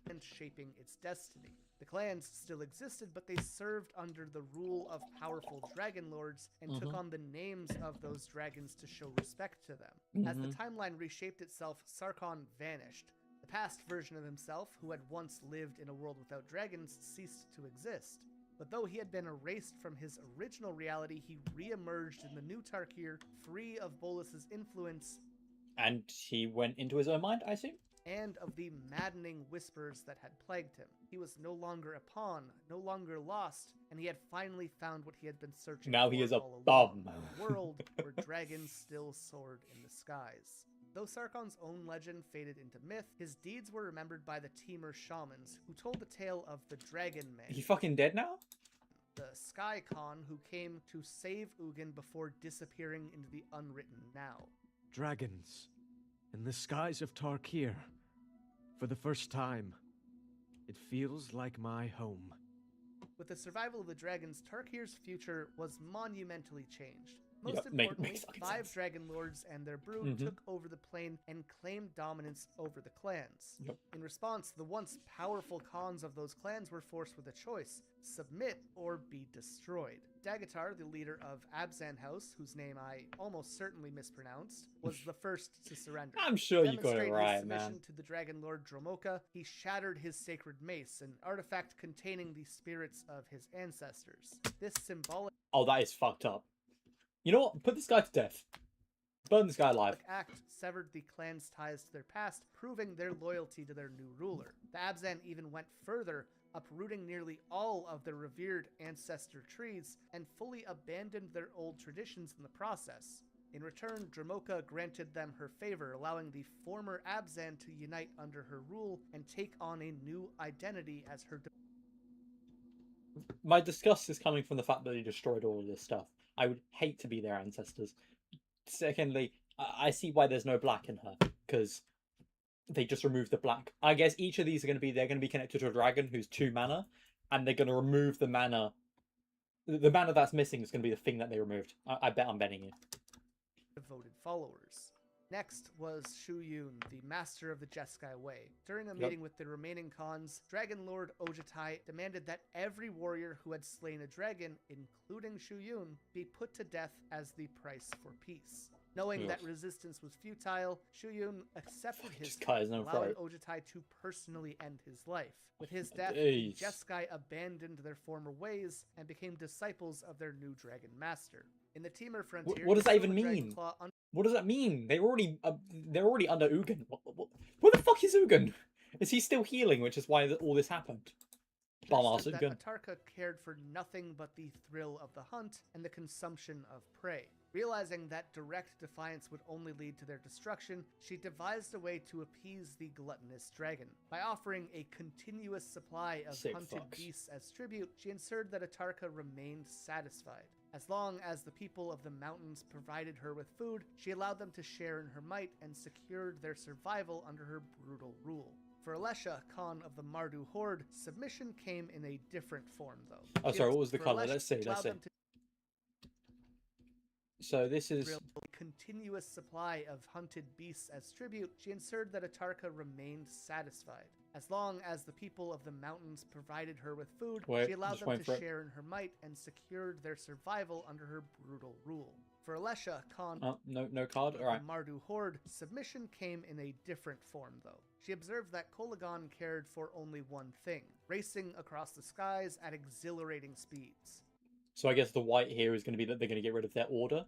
And shaping its destiny. The clans still existed, but they served under the rule of powerful dragon lords and took on the names of those dragons to show respect to them. As the timeline reshaped itself, Sarkon vanished. The past version of himself, who had once lived in a world without dragons, ceased to exist. But though he had been erased from his original reality, he re-emerged in the new Tarkir, free of Bolus's influence and he went into his own mind, I assume. And of the maddening whispers that had plagued him. He was no longer a pawn, no longer lost, and he had finally found what he had been searching Now for he is a all along, bum. a world where dragons still soared in the skies. Though Sarkon's own legend faded into myth, his deeds were remembered by the Temur shamans, who told the tale of the Dragon Man. He fucking dead now? The Sky Khan who came to save Ugin before disappearing into the unwritten now. Dragons in the skies of Tarkir. For the first time, it feels like my home. With the survival of the dragons, Tarkir's future was monumentally changed. Most Yep, importantly, makes fucking 5 sense. dragon lords and their brood Mhm. took over the plane and claimed dominance over the clans. Yep. In response, the once powerful khans of those clans were forced with a choice: submit or be destroyed. Dagatar, the leader of Abzan House, whose name I almost certainly mispronounced, was the first to surrender. I'm sure To you got it demonstrate his right, submission man. to the Dragon Lord Dromoka, he shattered his sacred mace, an artifact containing the spirits of his ancestors. This symbolic Oh, that is fucked up. You know what? Put this guy to death. Burn this guy alive. act severed the clan's ties to their past, proving their loyalty to their new ruler. The Abzan even went further, uprooting nearly all of their revered ancestor trees and fully abandoned their old traditions in the process. In return, Dromoka granted them her favor, allowing the former Abzan to unite under her rule and take on a new identity as her. My disgust is coming from the fact that they destroyed all of this stuff. I would hate to be their ancestors. Secondly, I see why there's no black in her, because they just removed the black. I guess each of these are going to be, they're going to be connected to a dragon who's 2 mana, and they're going to remove the mana. The mana that's missing is going to be the thing that they removed. I bet I'm betting you. Devoted followers. Next was Shu Yun, the master of the Jeskai Way. During a meeting with the remaining khans, Dragon Lord Ojatai demanded that every warrior who had slain a dragon, including Shu Yun, be put to death as the price for peace. Knowing that resistance was futile, Shu Yun accepted his fate, allowing Ojatai to personally end his life. With his death, the Jeskai abandoned their former ways and became disciples of their new dragon master. In the Temur frontier, what does that even mean? What does that mean? They're already under Ugin. Where the fuck is Ugin? Is he still healing, which is why all this happened? That Atarka cared for nothing but the thrill of the hunt and the consumption of prey. Realizing that direct defiance would only lead to their destruction, she devised a way to appease the gluttonous dragon. By offering a continuous supply of hunted beasts as tribute, she ensured that Atarka remained satisfied. As long as the people of the mountains provided her with food, she allowed them to share in her might and secured their survival under her brutal rule. For Alesha, Khan of the Mardu Horde, submission came in a different form, though. Oh, sorry, what was the color? Let's see. So this is a continuous supply of hunted beasts as tribute. She ensured that Atarka remained satisfied. As long as the people of the mountains provided her with food, she allowed them to share in her might and secured their survival under her brutal rule. For Alesha, Khan no card. All right. The Mardu Horde, submission came in a different form, though. She observed that Kolagon cared for only one thing: racing across the skies at exhilarating speeds. So I guess the white here is going to be that they're going to get rid of their order.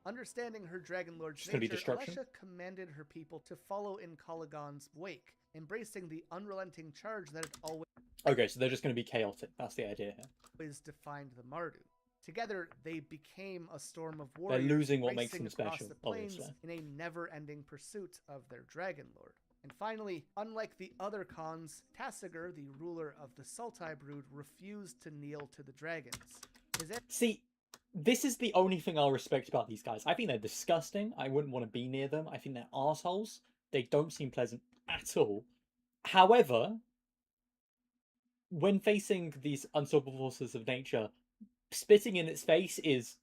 Understanding her Dragon Lord's nature, Alesha commanded her people to follow in Kolagon's wake, embracing the unrelenting charge that had always... Okay, so they're just going to be chaotic. That's the idea here. ...always defined the Mardu. Together, they became a storm of warriors. They're losing what makes them special, the plains in a never-ending pursuit of their Dragon Lord. And finally, unlike the other Khans, Tassiger, the ruler of the Sultai brood, refused to kneel to the dragons. See, this is the only thing I'll respect about these guys. I think they're disgusting. I wouldn't want to be near them. I think they're assholes. They don't seem pleasant at all. However, when facing these unstoppable forces of nature, spitting in its face is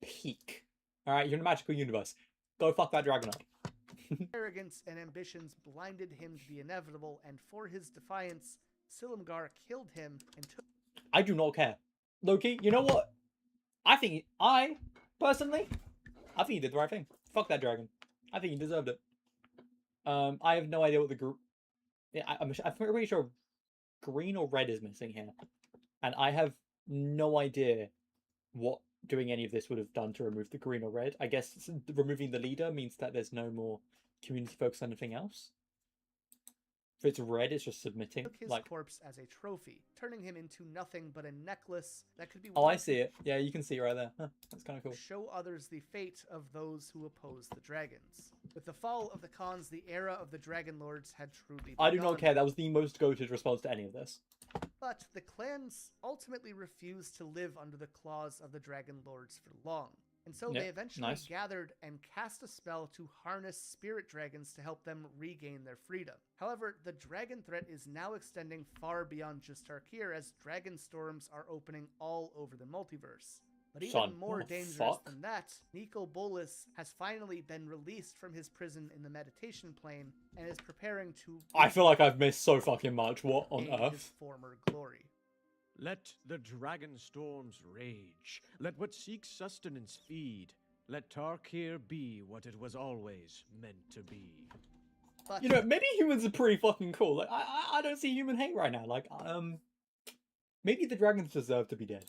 peak. Alright, you're in a magical universe. Go fuck that dragon up. Arrogance and ambitions blinded him to the inevitable, and for his defiance, Silumgar killed him and took... I do not care. Loki, you know what? Personally, I think he did the right thing. Fuck that dragon. I think he deserved it. I have no idea what the group... Yeah, I'm pretty sure green or red is missing here. And I have no idea what doing any of this would have done to remove the green or red. I guess removing the leader means that there's no more community focus on anything else. If it's red, it's just submitting. Took his corpse as a trophy, turning him into nothing but a necklace that could be... Oh, I see it. Yeah, you can see it right there. Huh, that's kind of cool. Show others the fate of those who oppose the dragons. With the fall of the Khans, the era of the Dragon Lords had truly begun. I do not care. That was the most goated response to any of this. But the clans ultimately refused to live under the claws of the Dragon Lords for long. And so Yep, they eventually nice. gathered and cast a spell to harness spirit dragons to help them regain their freedom. However, the dragon threat is now extending far beyond just Tarkir, as dragon storms are opening all over the multiverse. But even Son, more what the dangerous fuck? than that, Nico Bolas has finally been released from his prison in the meditation plane and is preparing to I feel like I've missed so fucking much. What on regain his earth? former glory. Let the dragon storms rage. Let what seeks sustenance feed. Let Tarkir be what it was always meant to be. But You know, maybe humans are pretty fucking cool. Like, I don't see human hate right now. Like, maybe the dragons deserve to be dead.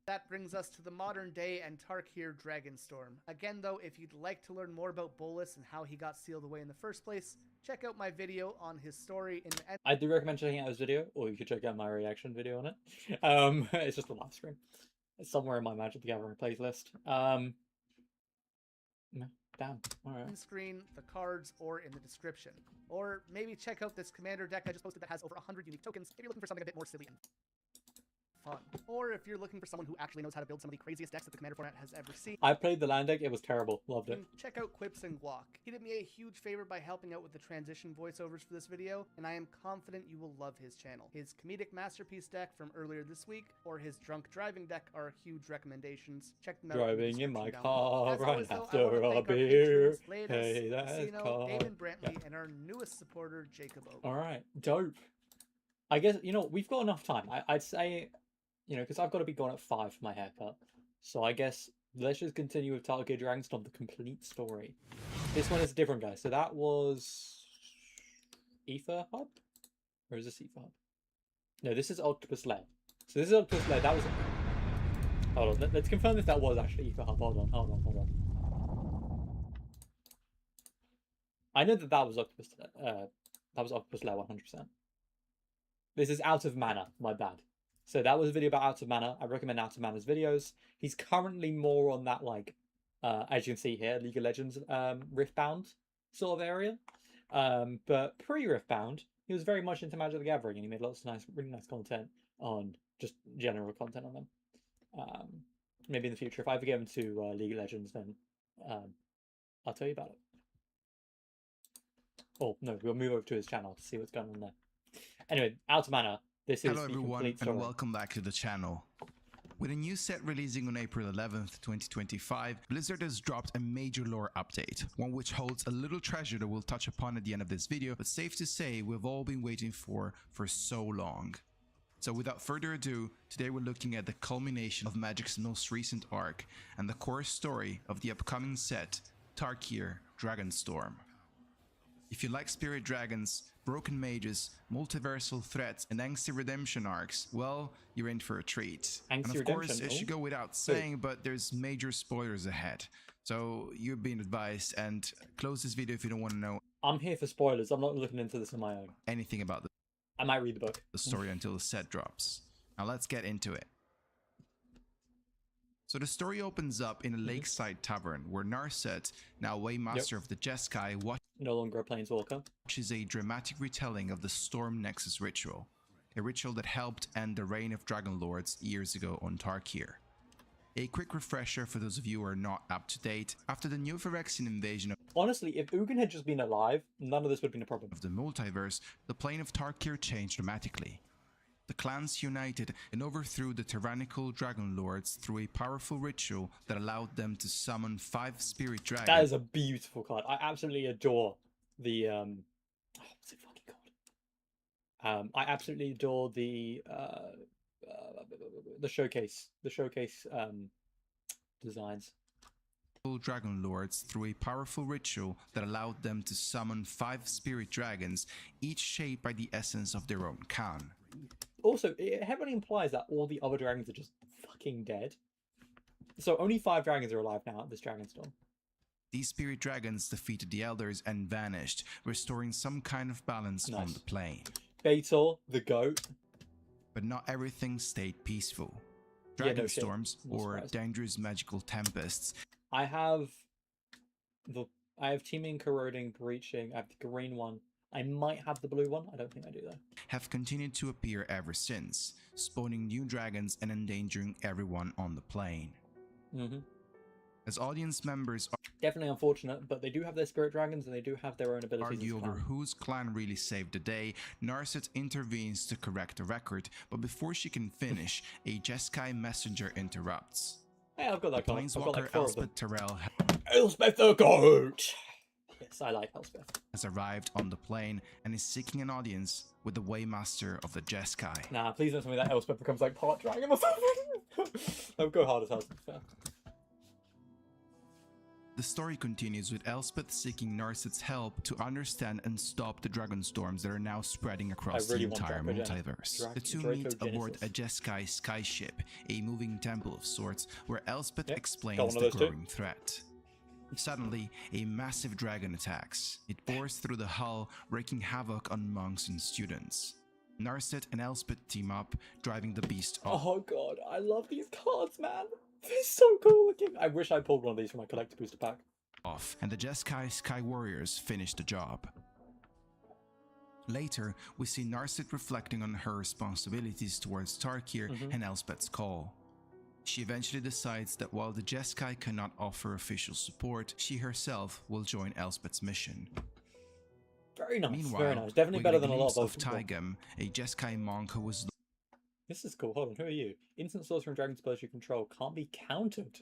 that brings us to the modern day and Tarkir Dragonstorm. Again though, if you'd like to learn more about Bolas and how he got sealed away in the first place, check out my video on his story in the end. I do recommend checking out his video, or you could check out my reaction video on it. It's just a live stream. It's somewhere in my Magic the Gathering playlist. No, damn. Alright. Screen, the cards, or in the description. Or maybe check out this commander deck I just posted that has over 100 unique tokens if you're looking for something a bit more silly and fun. Or if you're looking for someone who actually knows how to build some of the craziest decks that the commander format has ever seen. I played the land deck, it was terrible. Loved it. Check out Quips and Guac. He did me a huge favor by helping out with the transition voiceovers for this video, and I am confident you will love his channel. His Comedic Masterpiece deck from earlier this week, or his Drunk Driving deck are huge recommendations. Check them out. Driving in my car As right always, though, I after wanna a thank our beer. patrons, Ladis, Hey, that Casino, car. Damon Brantley, Yeah. and our newest supporter, Jacob Oak. Alright, dope. I guess, you know, we've got enough time. I'd say, you know, because I've got to be gone at 5 for my haircut. So I guess let's just continue with Target Dragonstorm, the complete story. This one is different, guys. So that was Ether Hub? Or is this Ether Hub? No, this is Octopus Lair. So this is Octopus Lair. That was... Hold on, let's confirm if that was actually Ether Hub. Hold on. I know that was Octopus Lair 100%. This is Out of Mana, my bad. So that was a video about Out of Mana. I recommend Out of Mana's videos. He's currently more on that, like, as you can see here, League of Legends Riftbound sort of area. But pre-Riftbound, he was very much into Magic the Gathering, and he made lots of really nice content on just general content on them. Maybe in the future, if I ever get into League of Legends, then I'll tell you about it. Oh, no, we'll move over to his channel to see what's going on there. Anyway, Out of Mana. This is Hello everyone, complete story. and welcome back to the channel. With a new set releasing on April 11th, 2025, Blizzard has dropped a major lore update, one which holds a little treasure that we'll touch upon at the end of this video, but safe to say we've all been waiting for so long. So without further ado, today we're looking at the culmination of Magic's most recent arc, and the core story of the upcoming set, Tarkir Dragonstorm. If you like spirit dragons, broken mages, multiversal threats, and angsty redemption arcs, well, you're in for a treat. And of course, it should go without saying, but there's major spoilers ahead. So you're being advised, and close this video if you don't want to know. I'm here for spoilers. I'm not looking into this on my own. Anything about I might read the book. the story until the set drops. Now let's get into it. So the story opens up in a lakeside tavern where Narset, now Waymaster of the Jeskai, No longer a planeswalker. watches a dramatic retelling of the Storm Nexus ritual, a ritual that helped end the reign of Dragon Lords years ago on Tarkir. A quick refresher for those of you who are not up to date, after the new Phyrexian invasion Honestly, if Ugin had just been alive, none of this would have been a problem. of the multiverse, the plane of Tarkir changed dramatically. The clans united and overthrew the tyrannical Dragon Lords through a powerful ritual that allowed them to summon 5 spirit dragons. That is a beautiful card. I absolutely adore the what's it fucking called? I absolutely adore the showcase designs. Dragon Lords through a powerful ritual that allowed them to summon 5 spirit dragons, each shaped by the essence of their own Khan. Also, it heavily implies that all the other dragons are just fucking dead. So only 5 dragons are alive now at this Dragonstorm. These spirit dragons defeated the elders and vanished, restoring some kind of balance on the plane. Baitor, the goat. But not everything stayed peaceful. Yeah, no Dragon shit. storms, Not or surprised. dangerous magical tempests, I have teaming, corroding, breaching. I have the green one. I might have the blue one. I don't think I do though. have continued to appear ever since, spawning new dragons and endangering everyone on the plane. as audience members Definitely unfortunate, but they do have their spirit dragons and they do have their own abilities. argue as over clan. whose clan really saved the day, Narset intervenes to correct the record, but before she can finish, a Jeskai messenger interrupts. Hey, I've got that card. I've got Planeswalker like 4 of them. Elspeth Terrell Elspeth the Goat! Yes, I like Elspeth. has arrived on the plane and is seeking an audience with the Waymaster of the Jeskai. Nah, please don't tell me that Elspeth becomes like part dragon or something. That would go hard as hell, to be fair. The story continues with Elspeth seeking Narset's help to understand and stop the dragon storms that are now spreading across really the want entire Dracogen- multiverse. The two meet aboard a Dracogenesis. Jeskai skyship, a moving temple of sorts, where Elspeth Yep, got explains one of the those too. growing threat. Suddenly, a massive dragon attacks. It bores through the hull, wreaking havoc on monks and students. Narset and Elspeth team up, driving the beast off. Oh god, I love these cards, man. They're so cool looking. I wish I pulled one of these from my collector booster pack. And the Jeskai Sky Warriors finish the job. Later, we see Narset reflecting on her responsibilities towards Tarkir and Elspeth's call. She eventually decides that while the Jeskai cannot offer official support, she herself will join Elspeth's mission. Very nice, Meanwhile, very nice. Definitely we better get than a lot glimpse of of other people. Taigam, a Jeskai monk who was This is cool. Hold on, who are you? Instant sorcery and dragon spells you control can't be countered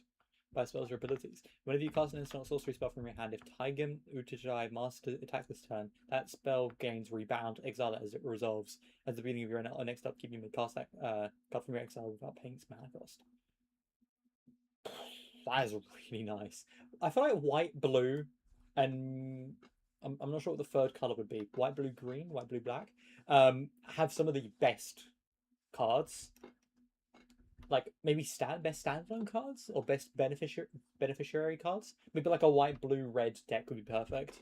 by spells or abilities. Whenever you cast an instant sorcery spell from your hand, if Taigam Utachai Master attacks this turn, that spell gains rebound, exile it as it resolves. At the beginning of your next upkeep, you may cast that card from your exile without paying its mana cost. That is really nice. I feel like white, blue, and I'm not sure what the third color would be. White, blue, green, white, blue, black. Have some of the best cards. Like maybe best standalone cards or best beneficiary cards. Maybe like a white, blue, red deck would be perfect.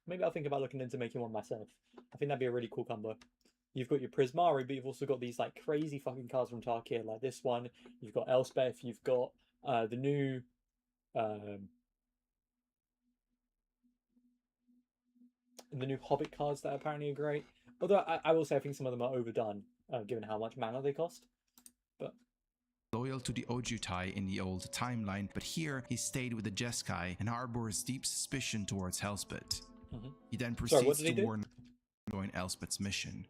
Maybe I'll think about looking into making one myself. I think that'd be a really cool combo. You've got your Prismari, but you've also got these like crazy fucking cards from Tarkir, like this one. You've got Elspeth. You've got the new Hobbit cards that apparently are great. Although I will say I think some of them are overdone, given how much mana they cost. But loyal to the Ojutai in the old timeline, but here he stayed with the Jeskai and harbors deep suspicion towards Elspeth. He then proceeds to warn and join Elspeth's mission.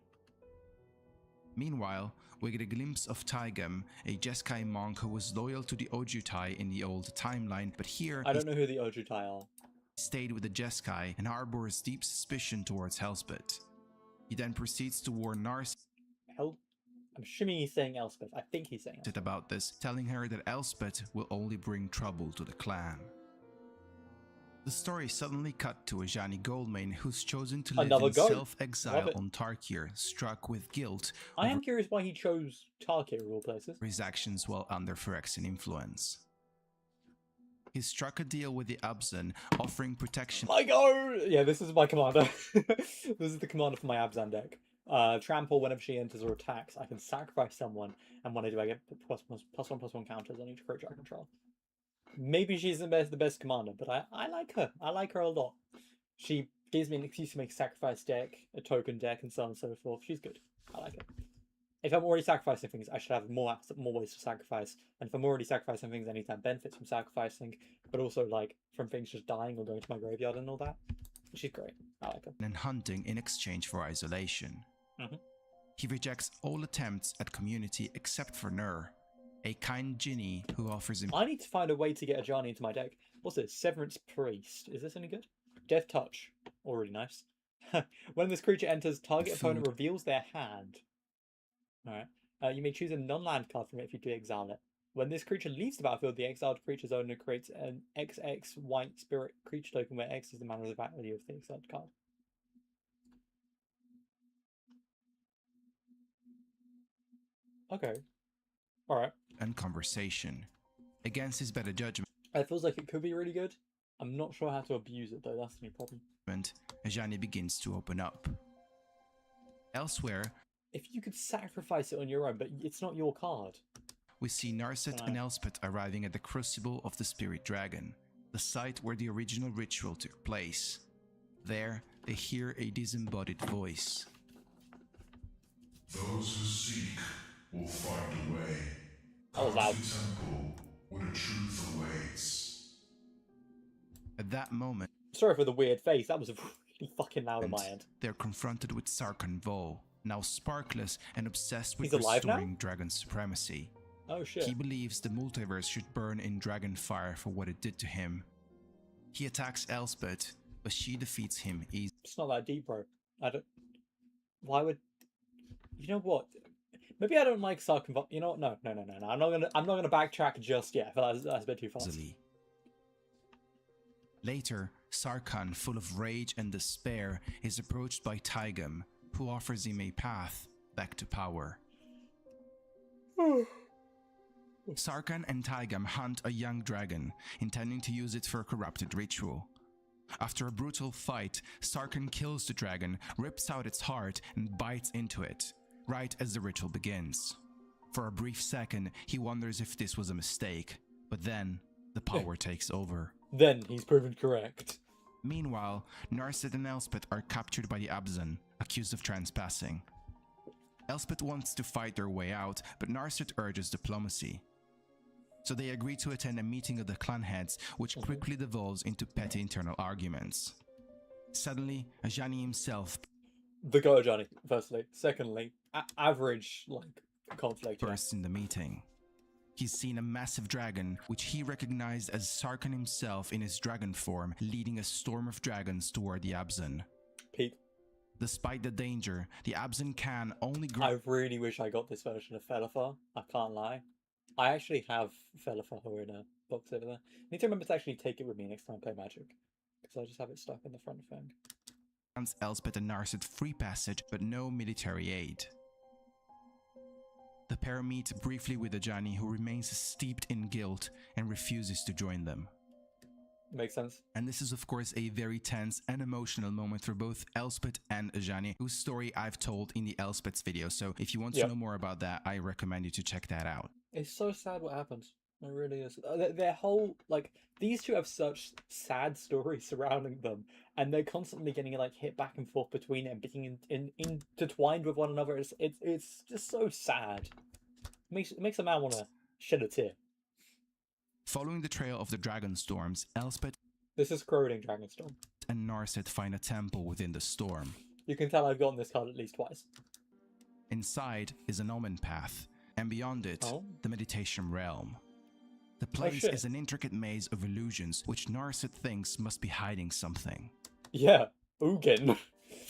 Meanwhile, we get a glimpse of Taigam, a Jeskai monk who was loyal to the Ojutai in the old timeline, but here I don't know who the Ojutai are. He stayed with the Jeskai and harbors deep suspicion towards Elspeth. He then proceeds to warn Narset I'm assuming he's saying Elspeth. I think he's saying Elspeth. about this, telling her that Elspeth will only bring trouble to the clan. The story suddenly cut to Ajani Goldmane, who's chosen to live Another in goat. self-exile on Tarkir, struck with guilt I am curious why he chose Tarkir of all places. for his actions while under Phyrexian influence. He struck a deal with the Abzan, offering protection My go! Yeah, this is my commander. This is the commander for my Abzan deck. Trample, whenever she enters or attacks, I can sacrifice someone, and when I do, I get +1/+1 counters on each creature I control. Maybe she's the best commander, but I like her. I like her a lot. She gives me an excuse to make a sacrifice deck, a token deck, and so on and so forth. She's good. I like her. If I'm already sacrificing things, I should have more ways to sacrifice. And if I'm already sacrificing things, I need to have benefits from sacrificing, but also like from things just dying or going to my graveyard and all that. She's great. I like her. and hunting in exchange for isolation. He rejects all attempts at community except for Nur, a kind Jinni who offers him I need to find a way to get Ajani into my deck. What's this? Severance Priest. Is this any good? Death Touch. Already nice. When this creature enters, target opponent reveals their hand. Alright. You may choose a non-land card from it if you do exile it. When this creature leaves the battlefield, the exiled creature's owner creates an XX white spirit creature token where X is the mana value of the exiled card. Okay. Alright. and conversation. Against his better judgment, It feels like it could be really good. I'm not sure how to abuse it though, that's the only problem. Ajani begins to open up. Elsewhere, If you could sacrifice it on your own, but it's not your card. we see Narset and Elspeth arriving at the Crucible of the Spirit Dragon, the site where the original ritual took place. There, they hear a disembodied voice. Those who seek will find a way. That was loud. Come to the temple truth awaits. At that moment, Sorry for the weird face. That was really fucking loud on my end. they're confronted with Sarkhan Vol, now sparkless and obsessed with He's alive now? restoring dragon supremacy. Oh shit. He believes the multiverse should burn in dragon fire for what it did to him. He attacks Elspeth, but she defeats him easily. It's not that deep, bro. I don't. Why would? You know what? Maybe I don't like Sarkhan. You know what? No. I'm not gonna backtrack just yet. I feel like that's a bit too fast. Later, Sarkhan, full of rage and despair, is approached by Taigam, who offers him a path back to power. Sarkhan and Taigam hunt a young dragon, intending to use it for a corrupted ritual. After a brutal fight, Sarkhan kills the dragon, rips out its heart, and bites into it, right as the ritual begins. For a brief second, he wonders if this was a mistake, but then the power takes over. Then he's proven correct. Meanwhile, Narset and Elspeth are captured by the Abzan, accused of trespassing. Elspeth wants to fight their way out, but Narset urges diplomacy. So they agree to attend a meeting of the clan heads, which quickly devolves into petty internal arguments. Suddenly, Ajani himself The go, Johnny. Firstly, secondly, average conflict. bursts in the meeting. He's seen a massive dragon, which he recognized as Sarkhan himself in his dragon form, leading a storm of dragons toward the Abzan. Peak. Despite the danger, the Abzan can only I really wish I got this version of felothar. I can't lie. I actually have felothar in a box over there. I need to remember to actually take it with me next time I play Magic, because I just have it stuck in the front thing. grants Elspeth and Narset free passage, but no military aid. The pair meet briefly with Ajani, who remains steeped in guilt and refuses to join them. Makes sense. And this is of course a very tense and emotional moment for both Elspeth and Ajani, whose story I've told in the Elspeth's video, so if you want to know more about that, I recommend you to check that out. It's so sad what happens. It really is. Their whole, these two have such sad stories surrounding them, and they're constantly getting, hit back and forth between it and being intertwined with one another. It's just so sad. It makes a man want to shed a tear. Following the trail of the dragon storms, Elspeth This is corroding Dragonstorm. and Narset find a temple within the storm. You can tell I've gotten this card at least twice. Inside is an omen path, and beyond it, the meditation realm. The place shit. is an intricate maze of illusions, which Narset thinks must be hiding something. Yeah, Ugin.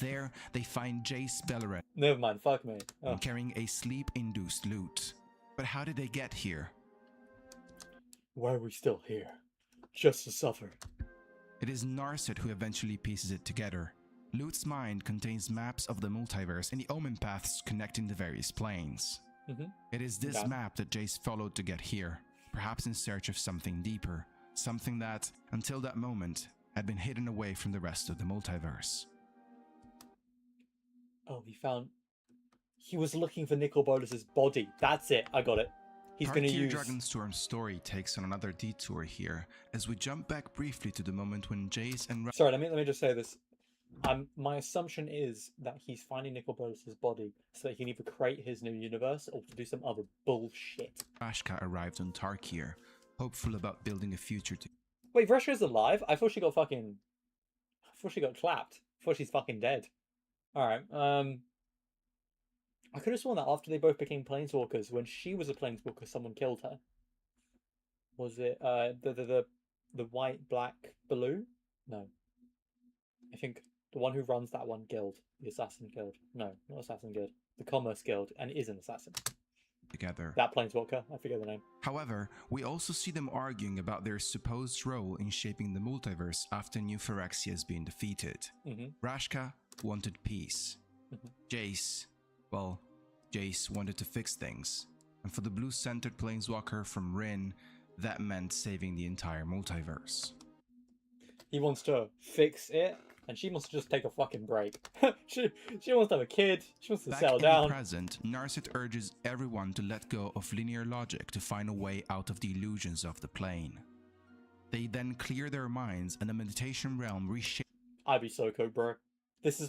There, they find Jace Beleren Never mind, fuck me. Oh. carrying a sleep-induced loot. But how did they get here? Why are we still here? Just to suffer. It is Narset who eventually pieces it together. Loot's mind contains maps of the multiverse and the omen paths connecting the various planes. It is this map that Jace followed to get here, perhaps in search of something deeper, something that, until that moment, had been hidden away from the rest of the multiverse. Oh, he was looking for Nicol Bolas's body. That's it, I got it. He's going to use... Dragonstorm's story takes on another detour here, as we jump back briefly to the moment when Jace and... Sorry, let me just say this. My assumption is that he's finding Nicol Bolas's body so that he can either create his new universe or to do some other bullshit. Vrashka arrived on Tarkir, hopeful about building a future to... Wait, Vrashka's alive? I thought she got clapped. I thought she's fucking dead. Alright, I could have sworn that after they both became planeswalkers, when she was a planeswalker, someone killed her. Was it the white, black, blue? No. I think the one who runs that one guild, the Assassin Guild. No, not Assassin Guild. The Commerce Guild, and is an assassin. Together. That planeswalker, I forget the name. However, we also see them arguing about their supposed role in shaping the multiverse after New Phyrexia has been defeated. Vrashka wanted peace. Jace wanted to fix things. And for the blue-centered planeswalker from Rin, that meant saving the entire multiverse. He wants to fix it, and she wants to just take a fucking break. she wants to have a kid, she wants to settle down. In the present, Narset urges everyone to let go of linear logic to find a way out of the illusions of the plane. They then clear their minds and the meditation realm reshapes. I'd be so cool, bro. This is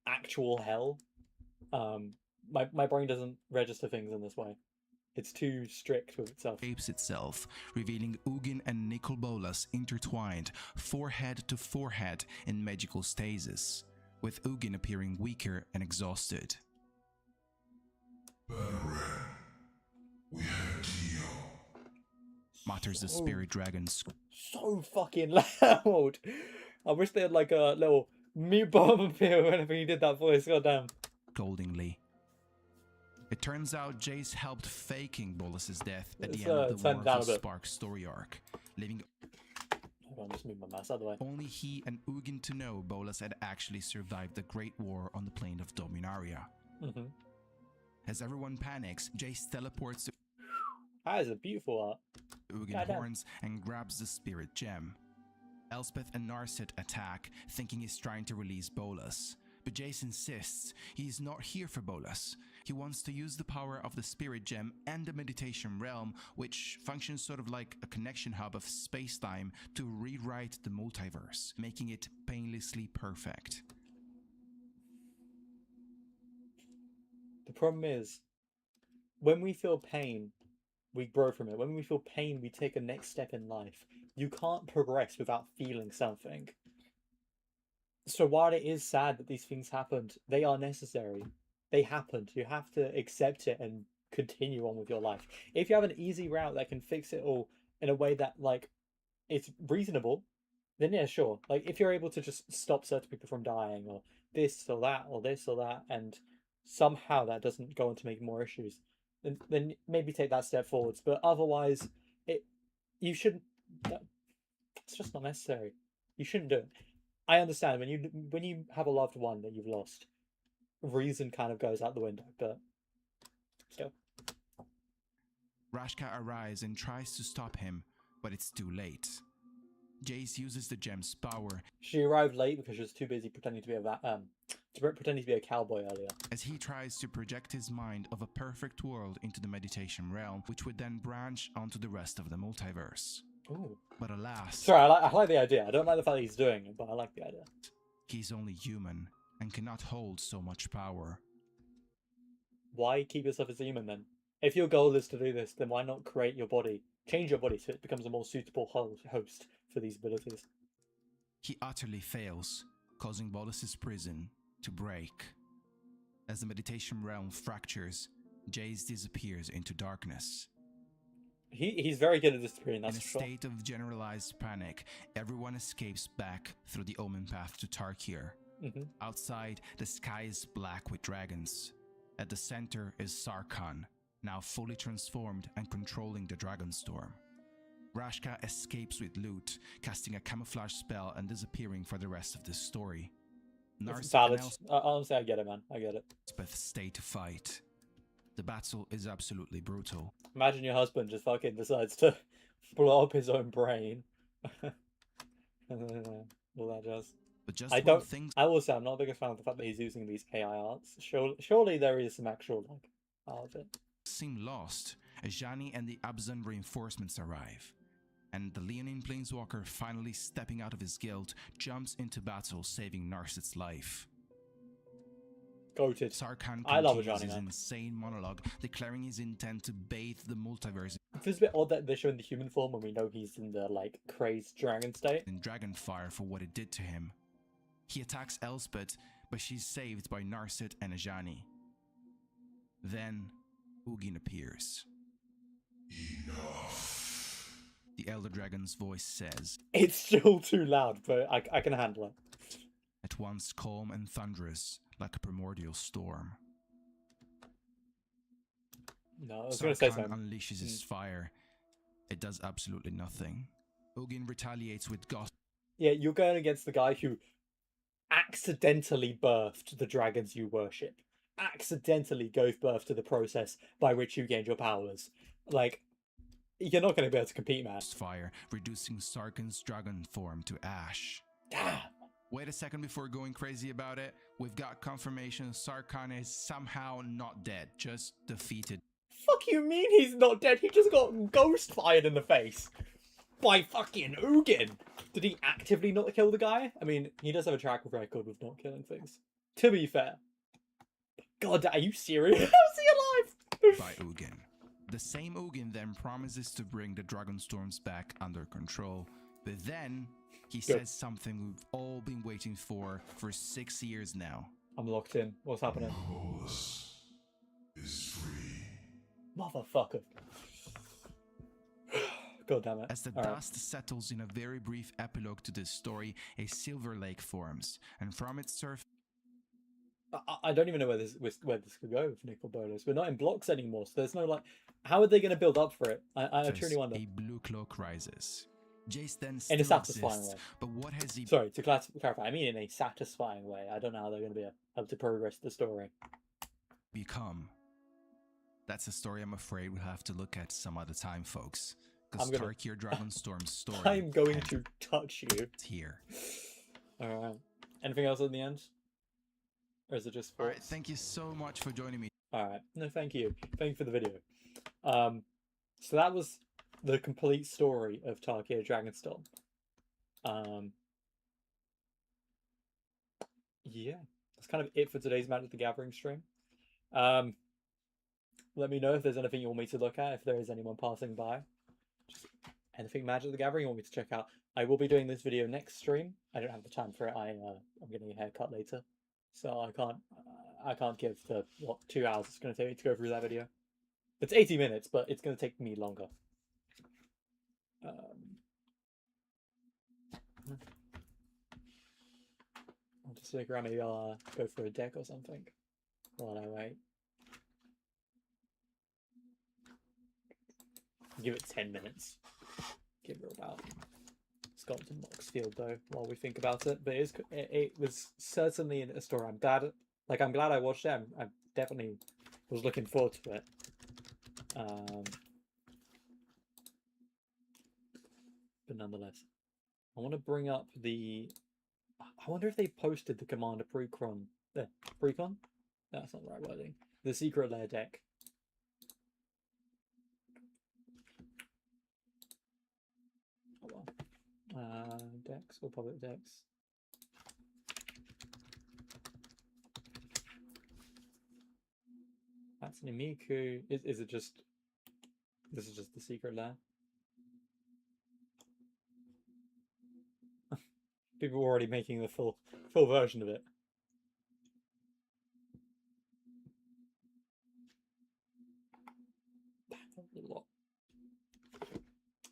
actual hell. My brain doesn't register things in this way. It's too strict with itself. Shapes itself, revealing Ugin and Nicol Bolas intertwined, forehead to forehead in magical stasis, with Ugin appearing weaker and exhausted. Bannerman, we have a deal. Mutters the spirit dragon, So fucking loud. I wish they had like a little mute bomb appear whenever he did that voice. Goddamn. scoldingly. It turns out Jace helped faking Bolas's death at the Let's, end of the turn War down of a bit. Spark story arc, leaving Hold on, just move my mouse out of the way. only he and Ugin to know Bolas had actually survived the Great War on the plane of Dominaria. Mm-hmm. As everyone panics, Jace teleports to That is a beautiful art. Ugin Goddamn. horns and grabs the spirit gem. Elspeth and Narset attack, thinking he's trying to release Bolas. But Jace insists he is not here for Bolas. He wants to use the power of the spirit gem and the meditation realm, which functions sort of like a connection hub of space-time, to rewrite the multiverse, making it painlessly perfect. The problem is, when we feel pain, we grow from it. When we feel pain, we take a next step in life. You can't progress without feeling something. So while it is sad that these things happened, they are necessary. They happened. You have to accept it and continue on with your life. If you have an easy route that can fix it all in a way that, like, it's reasonable, then yeah, sure. Like, if you're able to just stop certain people from dying, or this or that, or this or that, and somehow that doesn't go on to make more issues, then maybe take that step forwards. But otherwise, you shouldn't. It's just not necessary. You shouldn't do it. I understand when you have a loved one that you've lost, reason kind of goes out the window, but still. Rashka arrives and tries to stop him, but it's too late. Jace uses the gem's power She arrived late because she was too busy pretending to be a cowboy earlier. as he tries to project his mind of a perfect world into the meditation realm, which would then branch onto the rest of the multiverse. Ooh. But alas, Sorry, I like the idea. I don't like the fact that he's doing it, but I like the idea. he's only human and cannot hold so much power. Why keep yourself as a human then? If your goal is to do this, then why not create your body, change your body so it becomes a more suitable host for these abilities? He utterly fails, causing Bolas's prison to break. As the meditation realm fractures, Jace disappears into darkness. He's very good at disappearing, In that's a for sure. state of generalized panic, everyone escapes back through the Omen Path to Tarkir. Mm-hmm. Outside, the sky is black with dragons. At the center is Sarkhan, now fully transformed and controlling the dragon storm. Rashka escapes with loot, casting a camouflage spell and disappearing for the rest of the story. It's Narset valid. and Honestly, I get it, man. I get it. Elspeth stay to fight. The battle is absolutely brutal. Imagine your husband just fucking decides to blow up his own brain. All that jazz. But just I when don't. things I will say I'm not the biggest fan of the fact that he's using these AI arts. Surely there is some actual like art of it. seem lost, Ajani and the Abzan reinforcements arrive. And the Leonine Planeswalker, finally stepping out of his guild, jumps into battle, saving Narset's life. Goated. Sarkhan I love continues Ajani, his man. insane monologue, declaring his intent to bathe the multiverse It feels a bit odd that they're showing the human form when we know he's in the like crazed dragon state. in Dragonfire for what it did to him. He attacks Elspeth, but she's saved by Narset and Ajani. Then, Ugin appears. Enough. The Elder Dragon's voice says, It's still too loud, but I can handle it. at once calm and thunderous, like a primordial storm. No, I was going to say Sarkhan something. unleashes his fire. It does absolutely nothing. Ugin retaliates with gossip. Yeah, you're going against the guy who accidentally birthed the dragons you worship. Accidentally gave birth to the process by which you gained your powers. Like, you're not going to be able to compete, man. Fire, reducing Sarkhan's dragon form to ash. Damn. Wait a second before going crazy about it. We've got confirmation Sarkhan is somehow not dead, just defeated. Fuck you mean he's not dead? He just got ghost fired in the face by fucking Ugin. Did he actively not kill the guy? I mean, he does have a track record with not killing things. To be fair. God, are you serious? How's he alive? by Ugin. The same Ugin then promises to bring the dragon storms back under control, but then he says something we've all been waiting for 6 years now. I'm locked in. What's happening? Marvelous is free. Motherfucker. God damn it. As the dust settles in a very brief epilogue to this story, a silver lake forms, and from its surface... I don't even know where this could go with Nicol Bolas. We're not in blocks anymore, so there's no, like... How are they going to build up for it? I truly wonder. A blue cloak rises. Jace then In a still satisfying way. but what has he... Sorry, to clarify, I mean in a satisfying way. I don't know how they're going to be able to progress the story. become? That's a story I'm afraid we'll have to look at some other time, folks. Because Tarkir Dragonstorm's story... I'm going to touch you. Here. Alright. Anything else in the end? Or is it just thoughts? Alright, thank you so much for joining me. Alright, no thank you. Thank you for the video. So that was the complete story of Tarkir Dragonstorm. Yeah, that's kind of it for today's Magic the Gathering stream. Let me know if there's anything you want me to look at, if there is anyone passing by. Just anything Magic the Gathering you want me to check out. I will be doing this video next stream. I don't have the time for it. I'm getting a haircut later, so I can't give the 2 hours it's going to take me to go through that video. It's 80 minutes, but it's going to take me longer. I'll just look around. Maybe I'll go for a deck or something while I wait. Give it 10 minutes. Give her about Scott and Moxfield though, while we think about it. But it was certainly a story. I'm glad I watched it. I definitely was looking forward to it. But nonetheless, I want to bring up the... I wonder if they posted the Commander Precon... Precon? That's not the right wording. The Secret Lair deck. Oh well. Decks or public decks? That's an Imiku. Is it just... This is just the Secret Lair? People were already making the full version of it.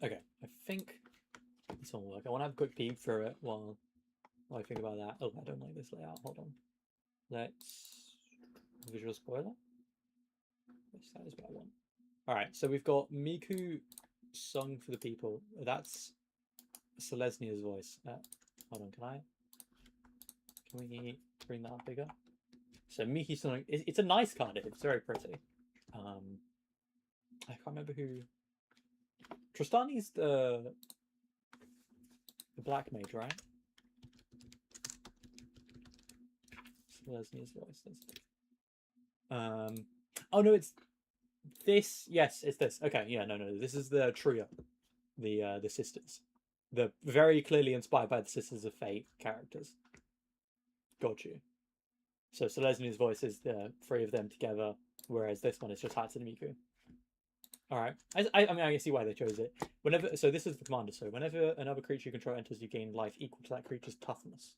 Okay, I think this one will work. I want to have a quick peek through it while I think about that. Oh, I don't like this layout. Hold on. Let's visual spoiler. Yes, that is what I want. All right, so we've got Miku sung for the people. That's Selesnia's voice. Hold on, can we bring that up bigger? So Miki sung. It's a nice card. It's very pretty. I can't remember who. Tristani's the black mage, right? Selesnia's voice. Oh no, it's this. Yes, it's this. Okay, yeah, no, this is the trio, the sisters, the very clearly inspired by the Sisters of Fate characters. Got you. So Selesnia's voice is the three of them together, whereas this one is just Hatsune Miku. All right, I mean I can see why they chose it. So this is the commander. So whenever another creature you control enters, you gain life equal to that creature's toughness.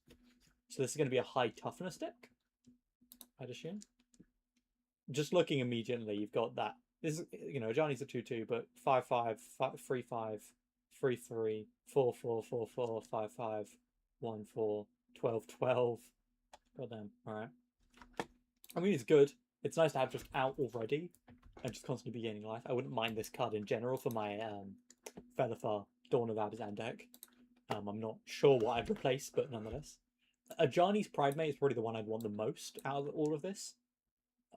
So this is going to be a high toughness deck, I'd assume. Just looking immediately, you've got that. This is, Johnny's a 2/2, but 5/5, 3/5, 3/3, 4/4, 4/4, 5/5, 1/4, 12/12. Goddamn. All right. I mean, it's good. It's nice to have just out already and just constantly be gaining life. I wouldn't mind this card in general for my felothar Dawn of Abzan deck. I'm not sure what I'd replace, but nonetheless. Ajani's Pridemate is probably the one I'd want the most out of all of this.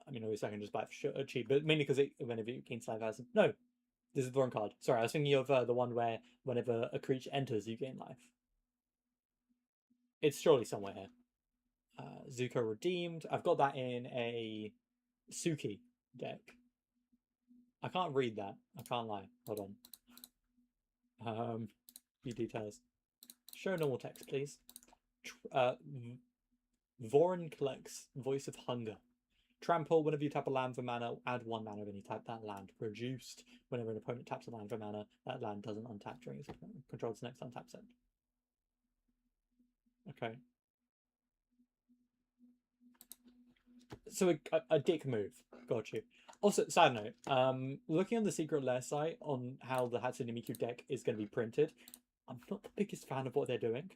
I mean, obviously I can just buy it for cheap, but mainly because whenever it gains life as... No, this is the wrong card. Sorry, I was thinking of the one where whenever a creature enters, you gain life. It's surely somewhere here. Zuko Redeemed. I've got that in a Suki deck. I can't read that. I can't lie. Hold on. Few details. Show normal text, please. Vorin collects Voice of Hunger. Trample, whenever you tap a land for mana, add 1 mana when you tap that land. Reduced, whenever an opponent taps a land for mana, that land doesn't untap during its control's next untap set. Okay. So a dick move. Got you. Also, side note, looking on the Secret Lair site on how the Hatsune Miku deck is going to be printed, I'm not the biggest fan of what they're doing.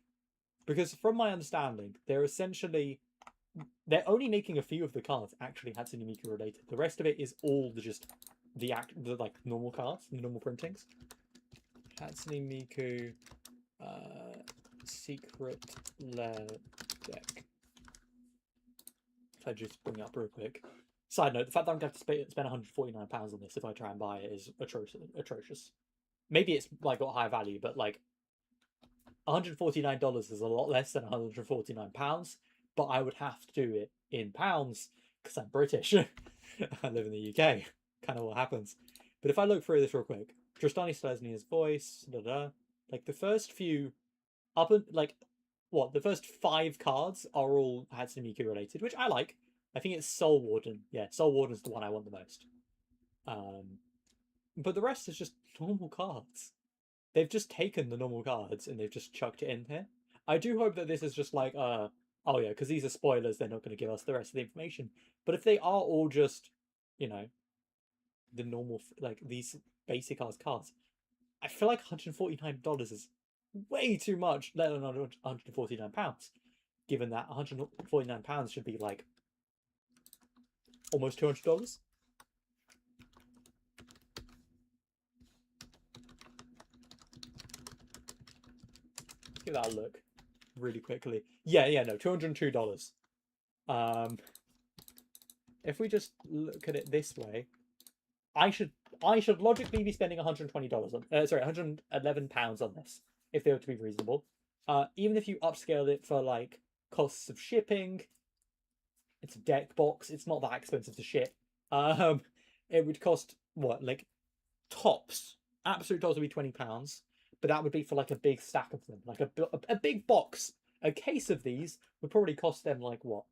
Because from my understanding, they're only making a few of the cards actually Hatsune Miku related. The rest of it is all the like normal cards, the normal printings. Hatsune Miku Secret Lair deck. If I just bring it up real quick. Side note, the fact that I'm going to have to spend £149 on this if I try and buy it is atrocious. Maybe it's like got high value, but like $149 is a lot less than £149, but I would have to do it in pounds because I'm British. I live in the UK. Kind of what happens. But if I look through this real quick, Tristani Selesnia's voice, like the first few, the first 5 cards are all Hatsune Miku related, which I like. I think it's Soul Warden. Yeah, Soul Warden's the one I want the most. But the rest is just normal cards. They've just taken the normal cards and they've just chucked it in here. I do hope that this is just like, oh yeah, because these are spoilers, they're not going to give us the rest of the information. But if they are all just, you know, the normal, like these basic ass cards, I feel like $149 is way too much, let alone £149. Given that £149 should be like almost $200. Give that a look really quickly. Yeah, no, $202. If we just look at it this way, I should logically be spending $120 on £111 on this if they were to be reasonable. Even if you upscaled it for like costs of shipping, it's a deck box. It's not that expensive to ship. It would cost what, like tops, absolute tops would be £20, but that would be for like a big stack of them, like a big box. A case of these would probably cost them like what,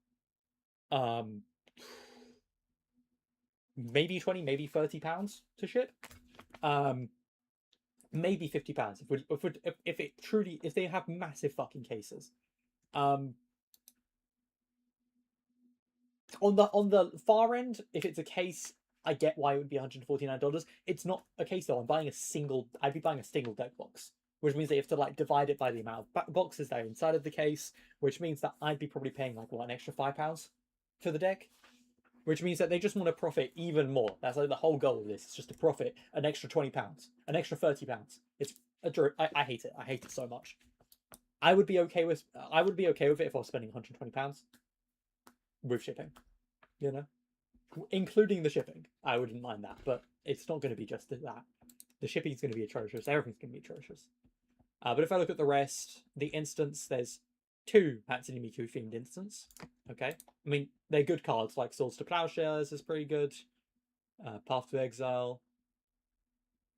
maybe 20, maybe £30 to ship. Maybe £50 if they have massive fucking cases. On the far end, if it's a case, I get why it would be $149. It's not a case though. I'd be buying a single deck box, which means they have to like divide it by the amount of boxes that are inside of the case, which means that I'd be probably paying like what, an extra £5 for the deck, which means that they just want to profit even more. That's like the whole goal of this. It's just to profit an extra £20, an extra £30. It's I hate it. I hate it so much. I would be okay with it if I was spending £120 with shipping, you know, including the shipping. I wouldn't mind that, but it's not going to be just that. The shipping is going to be atrocious. Everything's going to be atrocious. But if I look at the rest, the instance, there's 2 Hatsune Miku themed instance. Okay, I mean they're good cards. Like Swords to Plowshares is pretty good. Path to Exile,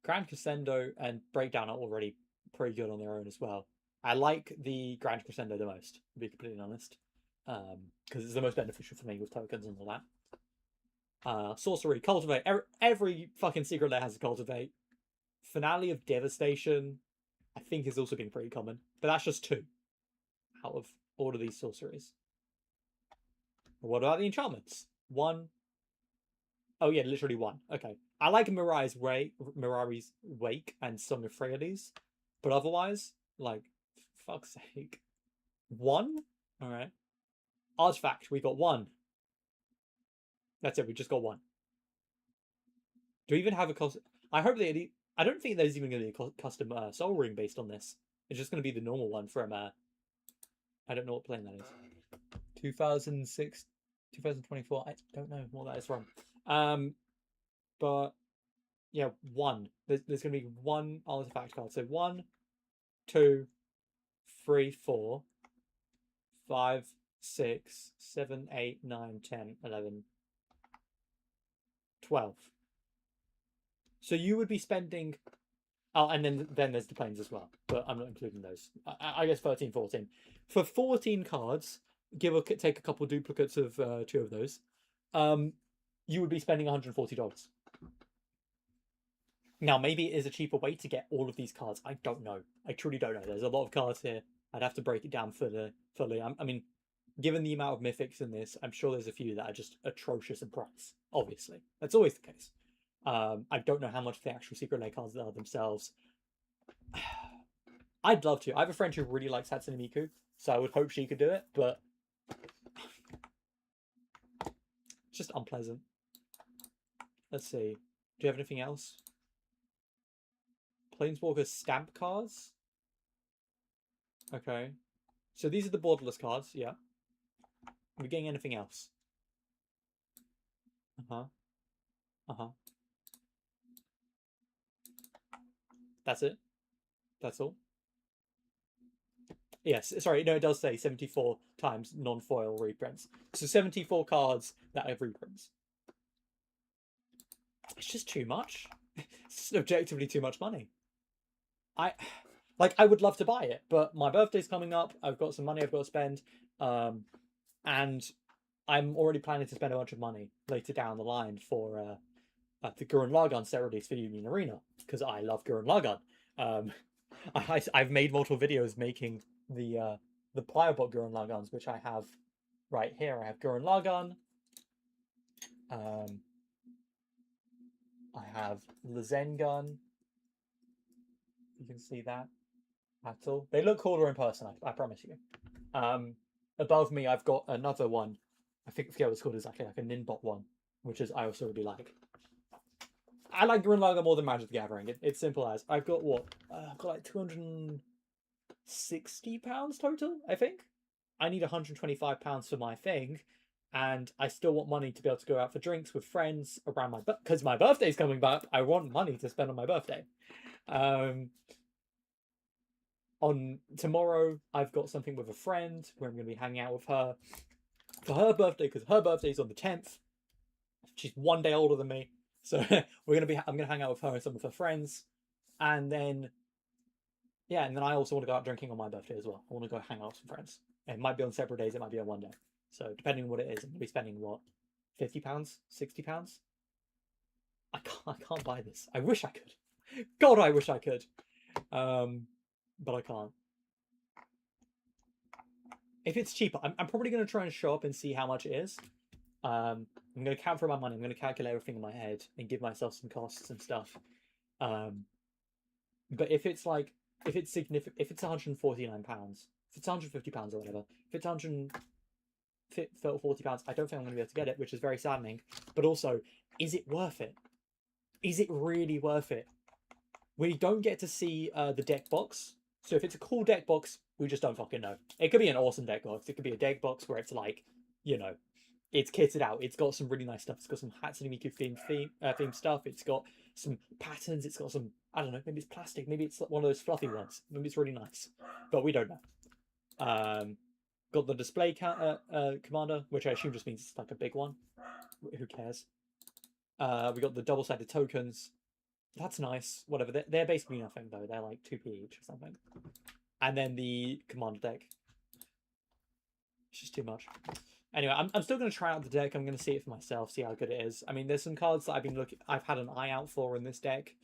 Grand Crescendo, and Breakdown are already pretty good on their own as well. I like the Grand Crescendo the most, to be completely honest, because it's the most beneficial for me with tokens and all that. Sorcery, Cultivate. Every fucking Secret Lair has a Cultivate. Finale of Devastation, I think, has also been pretty common, but that's just 2 out of all of these sorceries. What about the enchantments? 1. Oh yeah, literally 1. Okay. I like Mirari's Wake and Song of Freyalise, but otherwise, like, for fuck's sake. 1? Alright. Artifact, we got 1. That's it, we just got 1. Do we even have a cost? I don't think there's even going to be a custom Soul Ring based on this. It's just going to be the normal one from, I don't know what plane that is. 2006, 2024, I don't know what that is from. But, yeah, 1. There's going to be 1 artifact card. So 1, 2, 3, 4, 5, 6, 7, 8, 9, 10, 11, 12. So you would be spending... Oh, and then there's the planes as well, but I'm not including those. I guess 13, 14. For 14 cards, take a couple duplicates of 2 of those. you would be spending $140. Now, maybe it is a cheaper way to get all of these cards. I don't know. I truly don't know. There's a lot of cards here. I'd have to break it down fully. I mean, given the amount of mythics in this, I'm sure there's a few that are just atrocious in price. Obviously, that's always the case. I don't know how much the actual secret lair cards are themselves. I'd love to. I have a friend who really likes Hatsune Miku, so I would hope she could do it, but it's just unpleasant. Let's see. Do you have anything else? Planeswalker stamp cards? Okay. So these are the borderless cards, yeah. Are we getting anything else? Uh-huh. Uh-huh. That's it? That's all? Yes, sorry, no, it does say 74 times non-foil reprints. So 74 cards that have reprints. It's just too much. It's objectively too much money. I would love to buy it, but my birthday's coming up. I've got some money I've got to spend. And I'm already planning to spend a bunch of money later down the line for the Gurren Lagann set release for Union Arena, because I love Gurren Lagann. I've made multiple videos making the Pliobot Gurren Laganns, which I have right here. I have Gurren Lagann. I have the Zen Gun. You can see that at all. They look cooler in person, I promise you. Above me, I've got another one. I forget what it's called exactly, like a Ninbot one, which is I also really like. I like Gurren Lagann more than Magic the Gathering. It's simple as. I've got what? I've got like £260 total, I think. I need £125 for my thing, and I still want money to be able to go out for drinks with friends around because my birthday's coming up. I want money to spend on my birthday. On tomorrow, I've got something with a friend where I'm going to be hanging out with her for her birthday, because her birthday's on the 10th. She's one day older than me, so I'm going to hang out with her and some of her friends, and then I also want to go out drinking on my birthday as well. I want to go hang out with some friends. It might be on separate days, it might be on one day. So depending on what it is, I'm going to be spending what, £50, £60. I can't buy this. I wish I could. God, I wish I could. But I can't. If it's cheaper, I'm probably going to try and show up and see how much it is. I'm going to count for my money. I'm going to calculate everything in my head and give myself some costs and stuff. But if it's significant, if it's £149, if it's £150 or whatever, if it's £140, I don't think I'm going to be able to get it, which is very saddening. But also, is it worth it? Is it really worth it? We don't get to see the deck box. So if it's a cool deck box, we just don't fucking know. It could be an awesome deck box. It could be a deck box where it's like, you know, it's kitted out. It's got some really nice stuff. It's got some Hatsune Miku themed stuff. It's got some patterns. It's got some, I don't know, maybe it's plastic. Maybe it's one of those fluffy ones. Maybe it's really nice. But we don't know. Got the display commander, which I assume just means it's like a big one. Who cares? We got the double-sided tokens. That's nice. Whatever. They're basically nothing, though. They're like 2p each or something. And then the commander deck. It's just too much. Anyway, I'm still going to try out the deck. I'm going to see it for myself, see how good it is. I mean, there's some cards that I've had an eye out for in this deck.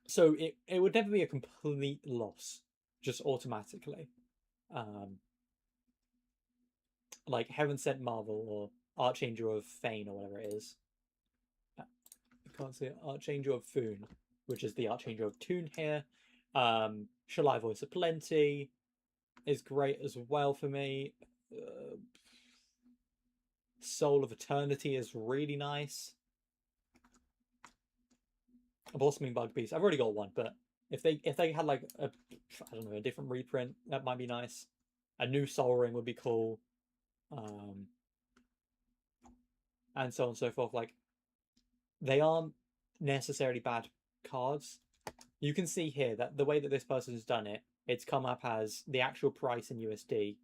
So it would never be a complete loss, just automatically. Like Heaven Sent Marvel or Archangel of Fane or whatever it is. I can't see it. Archangel of Foon, which is the Archangel of Toon here. Shall I Voice of Plenty is great as well for me. Soul of Eternity is really nice. A Blossoming Bug Beast. I've already got one, but if they had like a, I don't know, a different reprint, that might be nice. A new Soul Ring would be cool. And so on and so forth. Like, they aren't necessarily bad cards. You can see here that the way that this person's done it, it's come up as the actual price in USD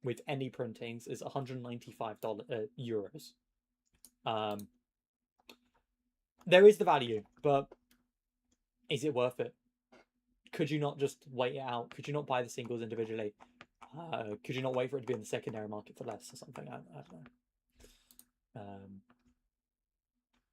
with any printings is €195. There is the value, but is it worth it? Could you not just wait it out? Could you not buy the singles individually? Could you not wait for it to be in the secondary market for less or something? I don't know.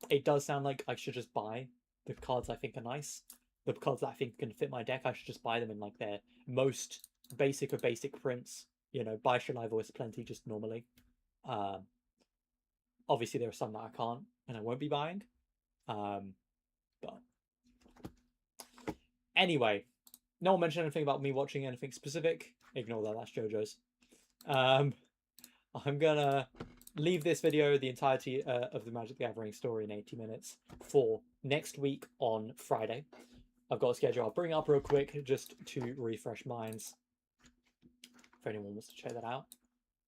It does sound like I should just buy the cards I think are nice. The cards that I think can fit my deck, I should just buy them in like their most basic of basic prints. You know, buy Shaliva Voice Plenty just normally. Obviously there are some that I can't and I won't be buying. But anyway, no one mentioned anything about me watching anything specific. Ignore that, that's JoJo's. I'm gonna leave this video, the entirety of the Magic the Gathering story in 80 minutes, for next week on Friday. I've got a schedule. I'll bring it up real quick just to refresh minds. If anyone wants to check that out.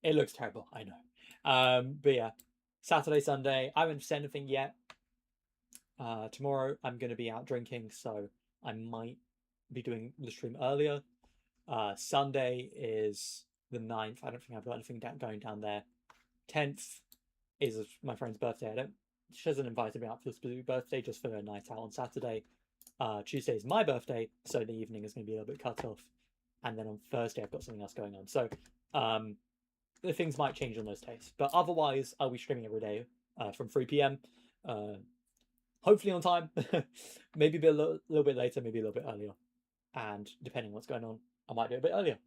It looks terrible, I know. But yeah, Saturday, Sunday. I haven't said anything yet. Tomorrow I'm going to be out drinking, so I might be doing the stream earlier. Sunday is the 9th. I don't think I've got anything going down there. 10th is my friend's birthday. She hasn't invited me out for the specific birthday, just for a night out on Saturday. Tuesday is my birthday, so the evening is going to be a little bit cut off. And then on Thursday I've got something else going on. So the things might change on those days. But otherwise, I'll be streaming every day from 3 p.m. Hopefully on time. Maybe a little bit later, maybe a little bit earlier. And depending on what's going on, I might do it a bit earlier.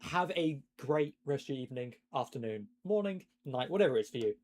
Have a great rest of your evening, afternoon, morning, night, whatever it is for you.